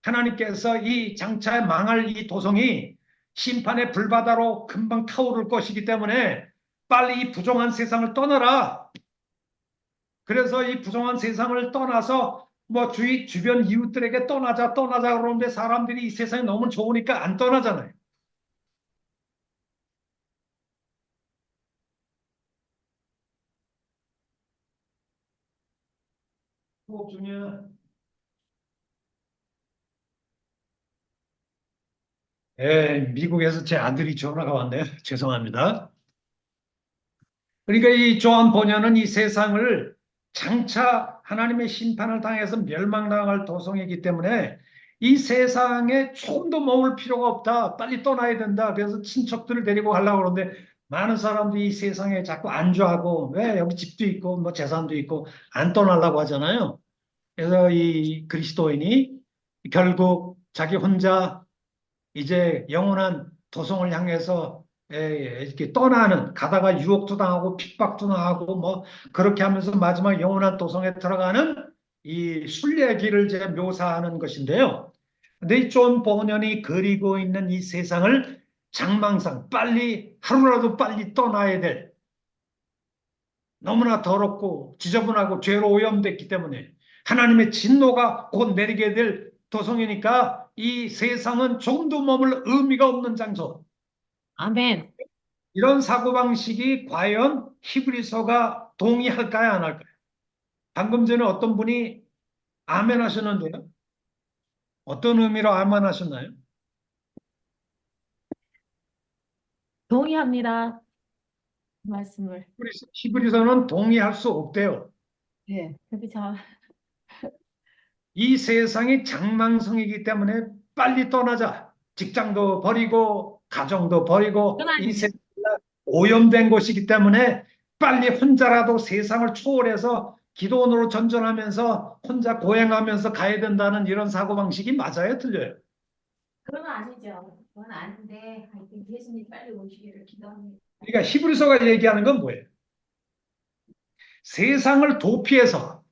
하나님께서 이 장차 망할 이 도성이 심판의 불바다로 금방 타오를 것이기 때문에 빨리 이 부정한 세상을 떠나라. 그래서 이 부정한 세상을 떠나서 뭐 주변 이웃들에게 떠나자 그러는데 사람들이 이 세상이 너무 좋으니까 안 떠나잖아요. 수업 중에 미국에서 제 아들이 전화가 왔네요. 죄송합니다. 그러니까 이 조한 번연은 이 세상을 장차 하나님의 심판을 당해서 멸망당할 도성이기 때문에 이 세상에 조금 더 머물 필요가 없다. 빨리 떠나야 된다. 그래서 친척들을 데리고 가려고 그러는데 많은 사람들이 이 세상에 자꾸 안주하고 왜 여기 집도 있고 뭐 재산도 있고 안 떠나려고 하잖아요. 그래서 이 그리스도인이 결국 자기 혼자 이제 영원한 도성을 향해서 이렇게 떠나는 가다가 유혹도 당하고 핍박도 당하고 뭐 그렇게 하면서 마지막 영원한 도성에 들어가는 이 순례길을 제가 묘사하는 것인데요. 근데 이 존 버년이 그리고 있는 이 세상을 장망상 빨리 하루라도 빨리 떠나야 될 너무나 더럽고 지저분하고 죄로 오염됐기 때문에 하나님의 진노가 곧 내리게 될 도성이니까 이 세상은 조금도 머물 의미가 없는 장소. 아멘. 이런 사고방식이 과연 히브리서가 동의할까요, 안 할까요? 방금 전에 어떤 분이 아멘 하셨는데요. 어떤 의미로 아멘 하셨나요? 동의합니다. 말씀을. 히브리서는 동의할 수 없대요. 네. 그렇죠. 이 세상이 장망성이기 때문에 빨리 떠나자. 직장도 버리고 가정도 버리고 이 세상이 오염된 곳이기 때문에 빨리 혼자라도 세상을 초월해서 기도원으로 전전하면서 혼자 고행하면서 가야 된다는 이런 사고방식이 맞아요, 틀려요? 그건 아니죠. 그건 아닌데 하여튼 예수님 빨리 오시기를 기도합니다. 그러니까 히브리서가 얘기하는 건 뭐예요? 세상을 도피해서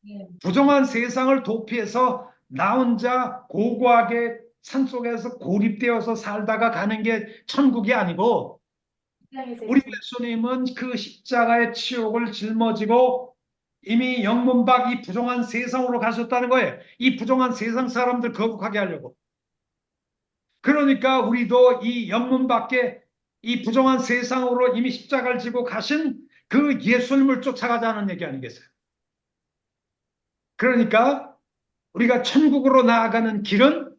예. 부정한 세상을 도피해서 나 혼자 고고하게 산속에서 고립되어서 살다가 가는 게 천국이 아니고 세상에서 우리 예수님은 그 십자가의 치욕을 짊어지고 이미 영문 밖 이 부정한 세상으로 가셨다는 거예요. 이 부정한 세상 사람들 거룩하게 하려고. 그러니까 우리도 이 영문 밖에 이 부정한 세상으로 이미 십자가를 지고 가신 그 예수님을 쫓아가자는 얘기 아니겠어요? 그러니까 우리가 천국으로 나아가는 길은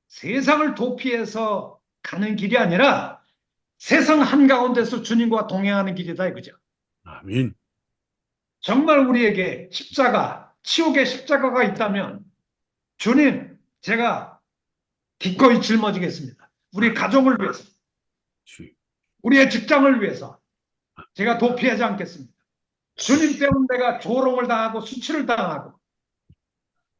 세상을 도피해서 가는 길이 아니라 세상 한가운데서 주님과 동행하는 길이다 이거죠. 아멘. 정말 우리에게 십자가, 치욕의 십자가가 있다면 주님, 제가 기꺼이 짊어지겠습니다. 우리 가족을 위해서, 주, 우리의 직장을 위해서 제가 도피하지 않겠습니다. 주님 때문에 내가 조롱을 당하고 수치를 당하고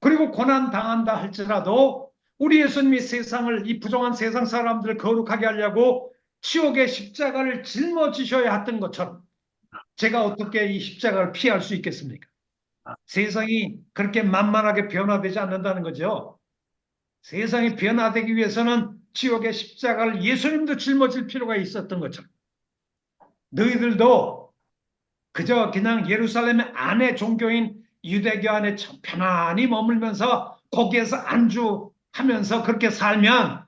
그리고 고난 당한다 할지라도 우리 예수님이 세상을 이 부정한 세상 사람들을 거룩하게 하려고 치욕의 십자가를 짊어지셔야 했던 것처럼 제가 어떻게 이 십자가를 피할 수 있겠습니까? 세상이 그렇게 만만하게 변화되지 않는다는 거죠. 세상이 변화되기 위해서는 지옥의 십자가를 예수님도 짊어질 필요가 있었던 것처럼 너희들도 그저 그냥 예루살렘 안에 종교인 유대교 안에 편안히 머물면서 거기에서 안주하면서 그렇게 살면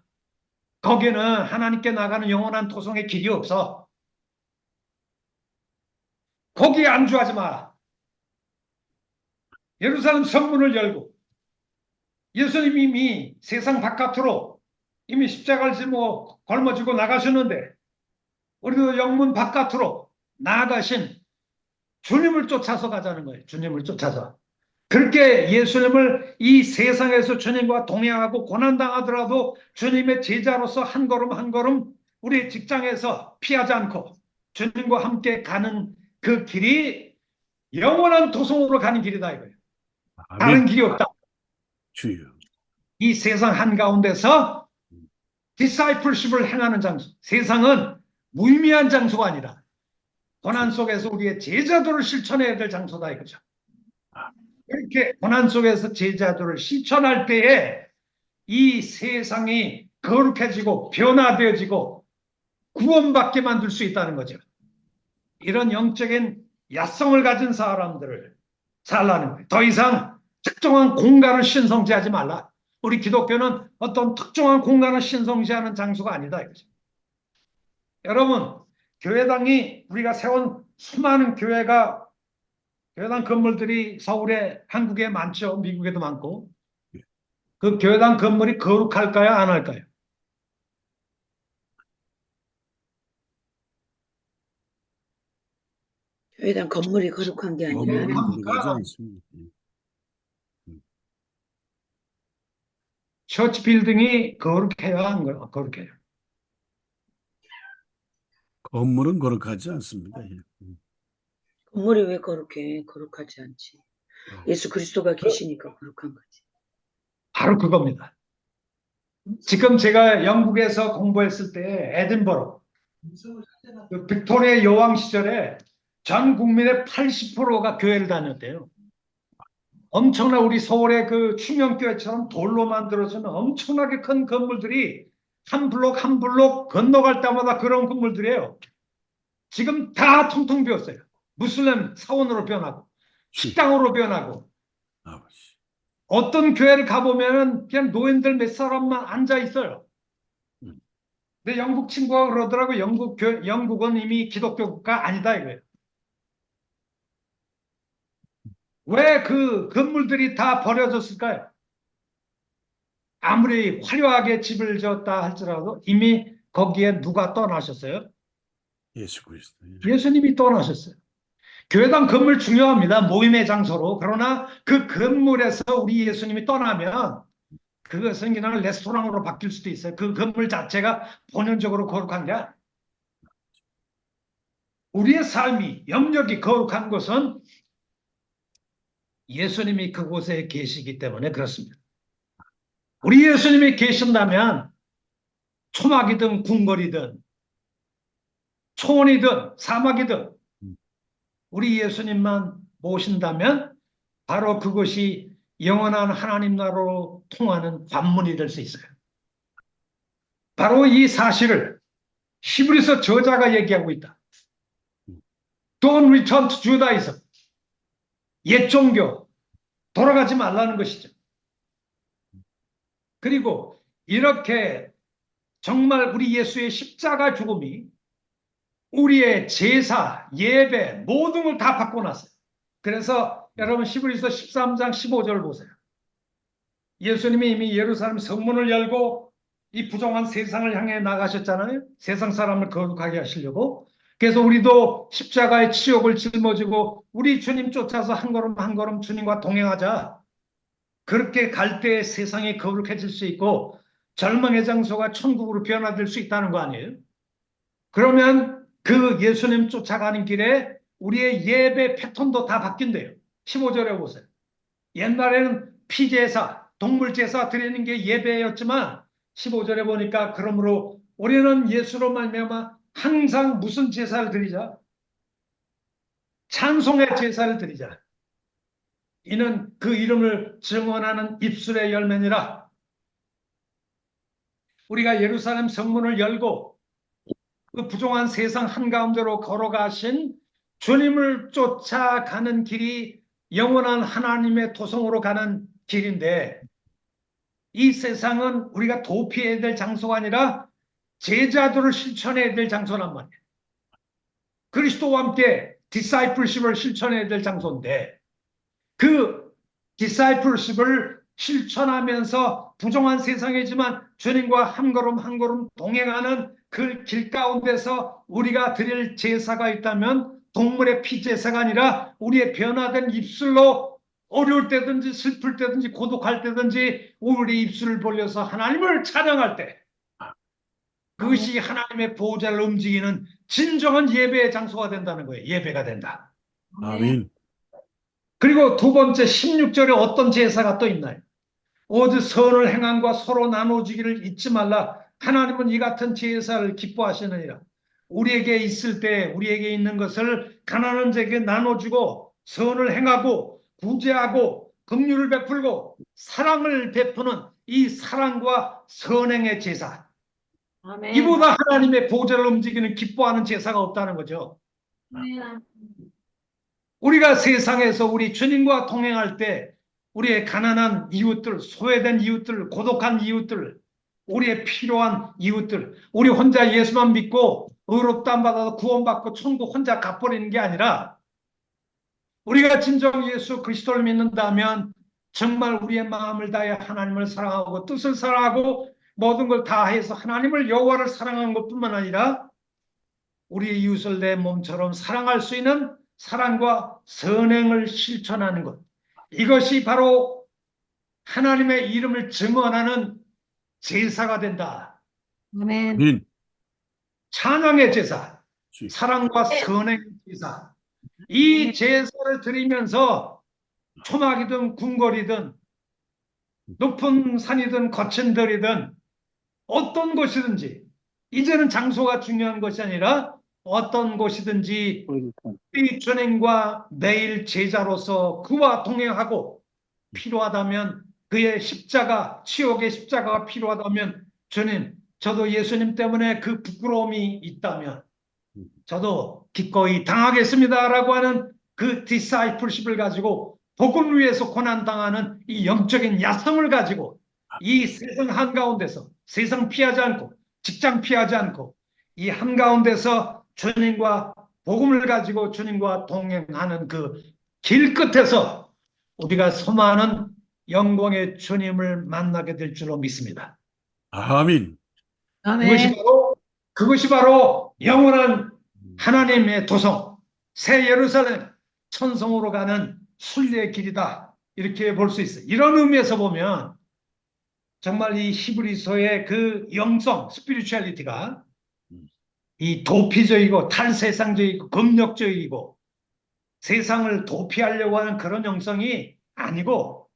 거기는 하나님께 나가는 영원한 토성의 길이 없어. 거기에 안주하지 마. 예루살렘 성문을 열고 예수님이 이미 세상 바깥으로 이미 십자가를 짊어 걸머지고 나가셨는데 우리도 영문 바깥으로 나아가신 주님을 쫓아서 가자는 거예요. 주님을 쫓아서. 그렇게 예수님을 이 세상에서 주님과 동행하고 고난당하더라도 주님의 제자로서 한 걸음 한 걸음 우리 직장에서 피하지 않고 주님과 함께 가는 그 길이 영원한 도성으로 가는 길이다 이거예요. 다른 아멘. 길이 없다. 주여. 이 세상 한가운데서 디사이플십을 행하는 장소. 세상은 무의미한 장소가 아니라 고난 속에서 우리의 제자도를 실천해야 될 장소다 이거죠. 이렇게 고난 속에서 제자도를 실천할 때에 이 세상이 거룩해지고 변화되어지고 구원받게 만들 수 있다는 거죠. 이런 영적인 야성을 가진 사람들을 살라는 거예요. 더 이상 특정한 공간을 신성지하지 말라. 우리 기독교는 어떤 특정한 공간을 신성지하는 장소가 아니다 이거죠. 여러분, 교회당이 우리가 세운 수많은 교회당 건물들이 서울에 한국에 많죠. 미국에도 많고. 그 교회당 건물이 거룩할까요? 안 할까요? 교회당 건물이 거룩한 게 아니라 건물은 하나님. 거룩하지 않습니다. 처치 빌딩이 거룩해야 하는 거예요. 거룩해요. 건물은 거룩하지 않습니다. 예. 건물이 왜 거룩해? 거룩하지 않지. 예수 그리스도가 계시니까 거룩한 거지. 바로 그겁니다. 지금 제가 영국에서 공부했을 때 에딘버러 그 빅토리아 여왕 시절에 전 국민의 80%가 교회를 다녔대요. 엄청나 우리 서울의 그 충영교회처럼 돌로 만들어진 엄청나게 큰 건물들이 한 블록 한 블록 건너갈 때마다 그런 건물들이에요. 지금 다 텅텅 비었어요. 무슬림 사원으로 변하고 식당으로 변하고 아버지. 어떤 교회를 가보면은 그냥 노인들 몇 사람만 앉아 있어요. 근데 영국 친구가 그러더라고. 영국은 이미 기독교 국가 아니다 이거예요. 왜 그 건물들이 다 버려졌을까요? 아무리 화려하게 집을 지었다 할지라도 이미 거기에 누가 떠나셨어요? 예수 그리스도. 예수님이 떠나셨어요. 교회당 건물 중요합니다. 모임의 장소로. 그러나 그 건물에서 우리 예수님이 떠나면 그것은 그냥 레스토랑으로 바뀔 수도 있어요. 그 건물 자체가 본연적으로 거룩한 게 아니에요. 우리의 삶이, 영역이 거룩한 것은 예수님이 그곳에 계시기 때문에 그렇습니다. 우리 예수님이 계신다면 초막이든 궁궐이든 초원이든 사막이든 우리 예수님만 모신다면 바로 그것이 영원한 하나님 나라로 통하는 관문이 될 수 있어요. 바로 이 사실을 히브리서 저자가 얘기하고 있다. Don't return to Judaism. 옛 종교 돌아가지 말라는 것이죠. 그리고 이렇게 정말 우리 예수의 십자가 죽음이 우리의 제사, 예배 모든 걸 다 바꿔놨어요. 그래서 여러분 히브리서 13장 15절 보세요. 예수님이 이미 예루살렘 성문을 열고 이 부정한 세상을 향해 나가셨잖아요. 세상 사람을 거룩하게 하시려고. 그래서 우리도 십자가의 치욕을 짊어지고 우리 주님 쫓아서 한 걸음 한 걸음 주님과 동행하자. 그렇게 갈 때 세상이 거룩해질 수 있고 절망의 장소가 천국으로 변화될 수 있다는 거 아니에요? 그러면 그 예수님 쫓아가는 길에 우리의 예배 패턴도 다 바뀐대요. 15절에 보세요. 옛날에는 피제사, 동물제사 드리는 게 예배였지만 15절에 보니까 그러므로 우리는 예수로 말미암아 항상 무슨 제사를 드리자? 찬송의 제사를 드리자. 이는 그 이름을 증언하는 입술의 열매니라. 우리가 예루살렘 성문을 열고 그 부정한 세상 한가운데로 걸어가신 주님을 쫓아가는 길이 영원한 하나님의 도성으로 가는 길인데 이 세상은 우리가 도피해야 될 장소가 아니라 제자들을 실천해야 될 장소란 말이에요. 그리스도와 함께 디사이플십을 실천해야 될 장소인데 그 디사이플십을 실천하면서 부정한 세상이지만 주님과 한 걸음 한 걸음 동행하는 그 길 가운데서 우리가 드릴 제사가 있다면 동물의 피 제사가 아니라 우리의 변화된 입술로 어려울 때든지 슬플 때든지 고독할 때든지 우리 입술을 벌려서 하나님을 찬양할 때 그것이 하나님의 보호자를 움직이는 진정한 예배의 장소가 된다는 거예요. 예배가 된다. 아멘. 그리고 두 번째 16절에 어떤 제사가 또 있나요? 오직 선을 행함과 서로 나눠주기를 잊지 말라. 하나님은 이 같은 제사를 기뻐하시느니라. 우리에게 있을 때 우리에게 있는 것을 가난한 자에게 나눠주고 선을 행하고 구제하고 긍휼을 베풀고 사랑을 베푸는 이 사랑과 선행의 제사. 아멘. 이보다 하나님의 보좌를 움직이는 기뻐하는 제사가 없다는 거죠. 우리가 세상에서 우리 주님과 동행할 때 우리의 가난한 이웃들, 소외된 이웃들, 고독한 이웃들, 우리의 필요한 이웃들, 우리 혼자 예수만 믿고 의롭다함 받아서 구원받고 천국 혼자 가버리는 게 아니라 우리가 진정 예수 그리스도를 믿는다면 정말 우리의 마음을 다해 하나님을 사랑하고 뜻을 사랑하고 모든 걸 다해서 하나님을 여호와를 사랑하는 것뿐만 아니라 우리의 이웃을 내 몸처럼 사랑할 수 있는 사랑과 선행을 실천하는 것. 이것이 바로 하나님의 이름을 증언하는 제사가 된다. 아멘. 아멘. 찬양의 제사, 주- 사랑과 선행의 제사. 이 제사를 드리면서 초막이든 궁궐이든 높은 산이든 거친 들이든 어떤 곳이든지 이제는 장소가 중요한 것이 아니라 어떤 곳이든지 이 주님과 매일 제자로서 그와 동행하고 필요하다면 그의 십자가, 치욕의 십자가가 필요하다면 주님, 저도 예수님 때문에 그 부끄러움이 있다면 저도 기꺼이 당하겠습니다라고 하는 그 디사이플십을 가지고 복음을 위해서 고난당하는 이 영적인 야성을 가지고 이 세상 한가운데서 세상 피하지 않고 직장 피하지 않고 이 한가운데서 주님과 복음을 가지고 주님과 동행하는 그 길 끝에서 우리가 소망하는 영광의 주님을 만나게 될 줄로 믿습니다. 아멘. 그것이 바로 영원한 하나님의 도성, 새 예루살렘, 천성으로 가는 순례의 길이다. 이렇게 볼 수 있어요. 이런 의미에서 보면 정말 이 히브리서의 그 영성, 스피리추얼리티가 이 도피적이고 탈세상적이고 금욕적이고 세상을 도피하려고 하는 그런 영성이 아니고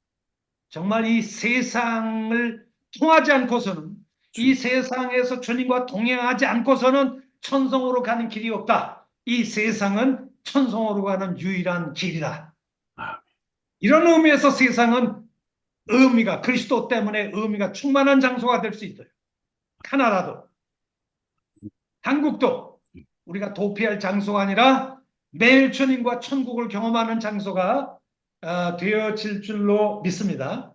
정말 이 세상을 통하지 않고서는 이 세상에서 주님과 동행하지 않고서는 천성으로 가는 길이 없다. 이 세상은 천성으로 가는 유일한 길이다. 아, 이런 의미에서 세상은 의미가 그리스도 때문에 의미가 충만한 장소가 될 수 있어요. 카나다도 한국도 우리가 도피할 장소가 아니라 매일 주님과 천국을 경험하는 장소가 되어질 줄로 믿습니다.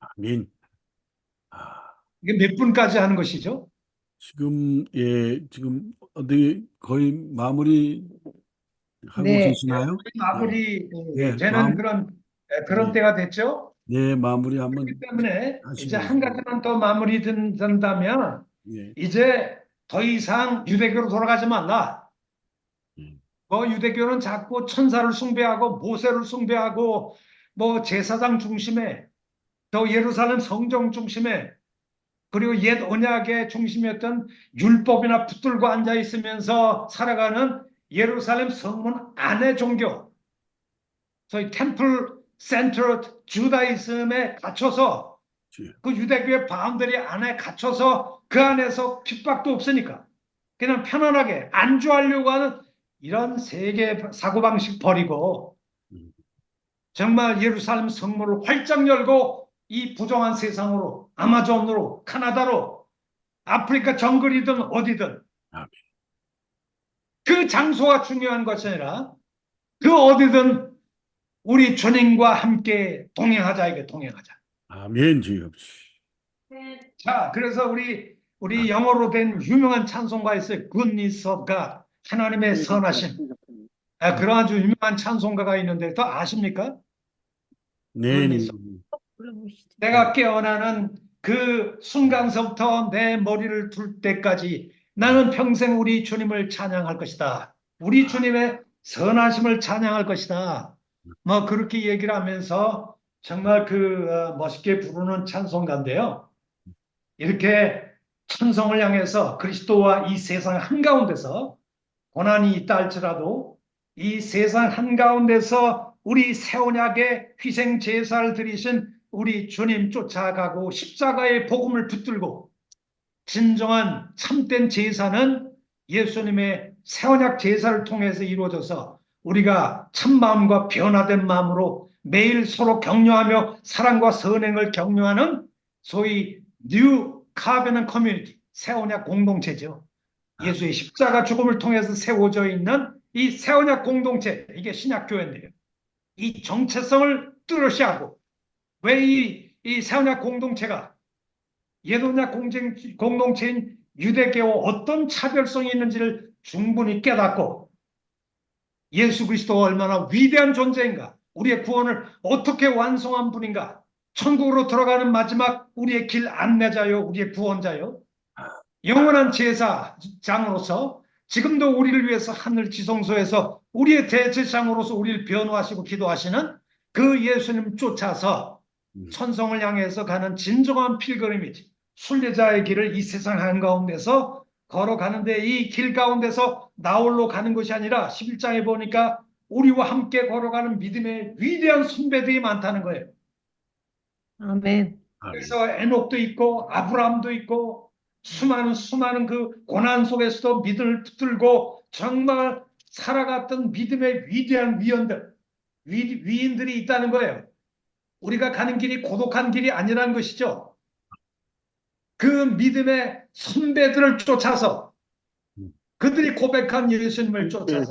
아멘. 아, 이게 몇 분까지 하는 것이죠? 지금 어디 거의 마무리 하고 네. 계시나요? 마무리 네, 되는 그런 네. 때가 됐죠. 네, 마무리 한번 그렇기 때문에 이제 하시고. 한 가지만 더 마무리 된다면 예, 이제 더 이상 유대교로 돌아가지 말라. 음, 유대교는 자꾸 천사를 숭배하고 모세를 숭배하고 제사장 중심에 또 예루살렘 성정 중심에 그리고 옛 언약의 중심이었던 율법이나 붙들고 앉아 있으면서 살아가는 예루살렘 성문 안의 종교, 소위 템플 센터 주다이즘에 갇혀서 주여. 그 유대교의 바운더리 안에 갇혀서 그 안에서 핍박도 없으니까 그냥 편안하게 안주하려고 하는 이런 세계 사고방식 버리고 음, 정말 예루살렘 성문을 활짝 열고 이 부정한 세상으로 아마존으로 카나다로 아프리카 정글이든 어디든 아멘. 그 장소가 중요한 것이 아니라 그 어디든 우리 주님과 함께 동행하자. 이게 동행하자. 아멘, 주여. 네. 자, 그래서 우리 영어로 된 유명한 찬송가 있어요. Goodness of God. 하나님의 선하심. 그런 아주 유명한 찬송가가 있는데 또 아십니까? 네, 네. 불러보시죠. 내가 깨어나는 그 순간서부터 내 머리를 둘 때까지 나는 평생 우리 주님을 찬양할 것이다. 우리 주님의 선하심을 찬양할 것이다. 그렇게 얘기를 하면서 정말 멋있게 부르는 찬송가인데요. 이렇게 천성을 향해서 그리스도와 이 세상 한가운데서 고난이 있다 할지라도 이 세상 한가운데서 우리 새 언약의 희생 제사를 드리신 우리 주님 쫓아가고 십자가의 복음을 붙들고 진정한 참된 제사는 예수님의 새 언약 제사를 통해서 이루어져서 우리가 참 마음과 변화된 마음으로 매일 서로 격려하며 사랑과 선행을 격려하는 소위 뉴 카베넌 커뮤니티 새 언약 공동체죠. 예수의 십자가 죽음을 통해서 세워져 있는 이 새 언약 공동체, 이게 신약교회인데요. 이 정체성을 뚜렷이 하고 왜 이 새 언약 공동체가 옛 언약 공동체인 유대교와 어떤 차별성이 있는지를 충분히 깨닫고 예수 그리스도가 얼마나 위대한 존재인가, 우리의 구원을 어떻게 완성한 분인가, 천국으로 들어가는 마지막 우리의 길 안내자요, 우리의 구원자요, 영원한 제사장으로서 지금도 우리를 위해서 하늘 지성소에서 우리의 대제사장으로서 우리를 변호하시고 기도하시는 그 예수님 쫓아서 천성을 향해서 가는 진정한 필그림이지, 순례자의 길을 이 세상 한가운데서 걸어가는데 이 길 가운데서 나홀로 가는 것이 아니라 11장에 보니까 우리와 함께 걸어가는 믿음의 위대한 선배들이 많다는 거예요. 아멘. 그래서 에녹도 있고 아브라함도 있고 수많은 그 고난 속에서도 믿음을 붙들고 정말 살아갔던 믿음의 위대한 위인들이 있다는 거예요. 우리가 가는 길이 고독한 길이 아니라는 것이죠. 그 믿음의 선배들을 쫓아서 그들이 고백한 예수님을 쫓아서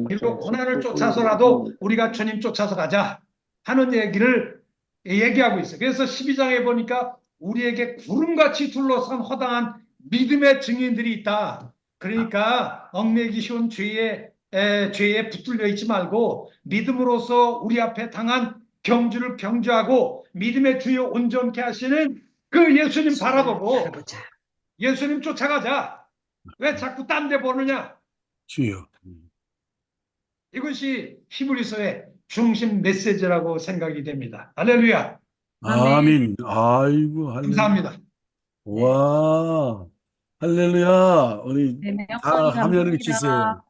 그리고 고난을 쫓아서라도 우리가 주님 쫓아서 가자 하는 얘기를 얘기하고 있어요. 그래서 12장에 보니까 우리에게 구름같이 둘러싼 허당한 믿음의 증인들이 있다. 그러니까 얽매이기 쉬운 죄에 붙들려 있지 말고 믿음으로써 우리 앞에 당한 경주를 경주하고 믿음의 주여 온전케 하시는 그 예수님 바라보고 바라보자. 예수님 쫓아가자. 왜 자꾸 딴 데 보느냐? 주여. 이것이 히브리서의 중심 메시지라고 생각이 됩니다. 할렐루야. 아멘. 아이고, 할렐루야. 감사합니다. 와, 할렐루야. 우리 네, 다 명령이 화면을 감사합니다. 치세요.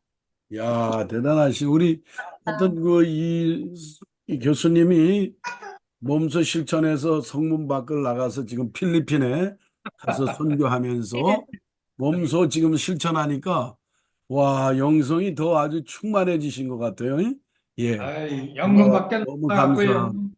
야, 대단하시. 우리 어떤 이 교수님이 몸소 실천해서 성문 밖을 나가서 지금 필리핀에 가서 선교하면서 몸소 지금 실천하니까 와, 영성이 더 아주 충만해지신 것 같아요. 예. 아이, 영광 받게 너무 나왔고요. 감사.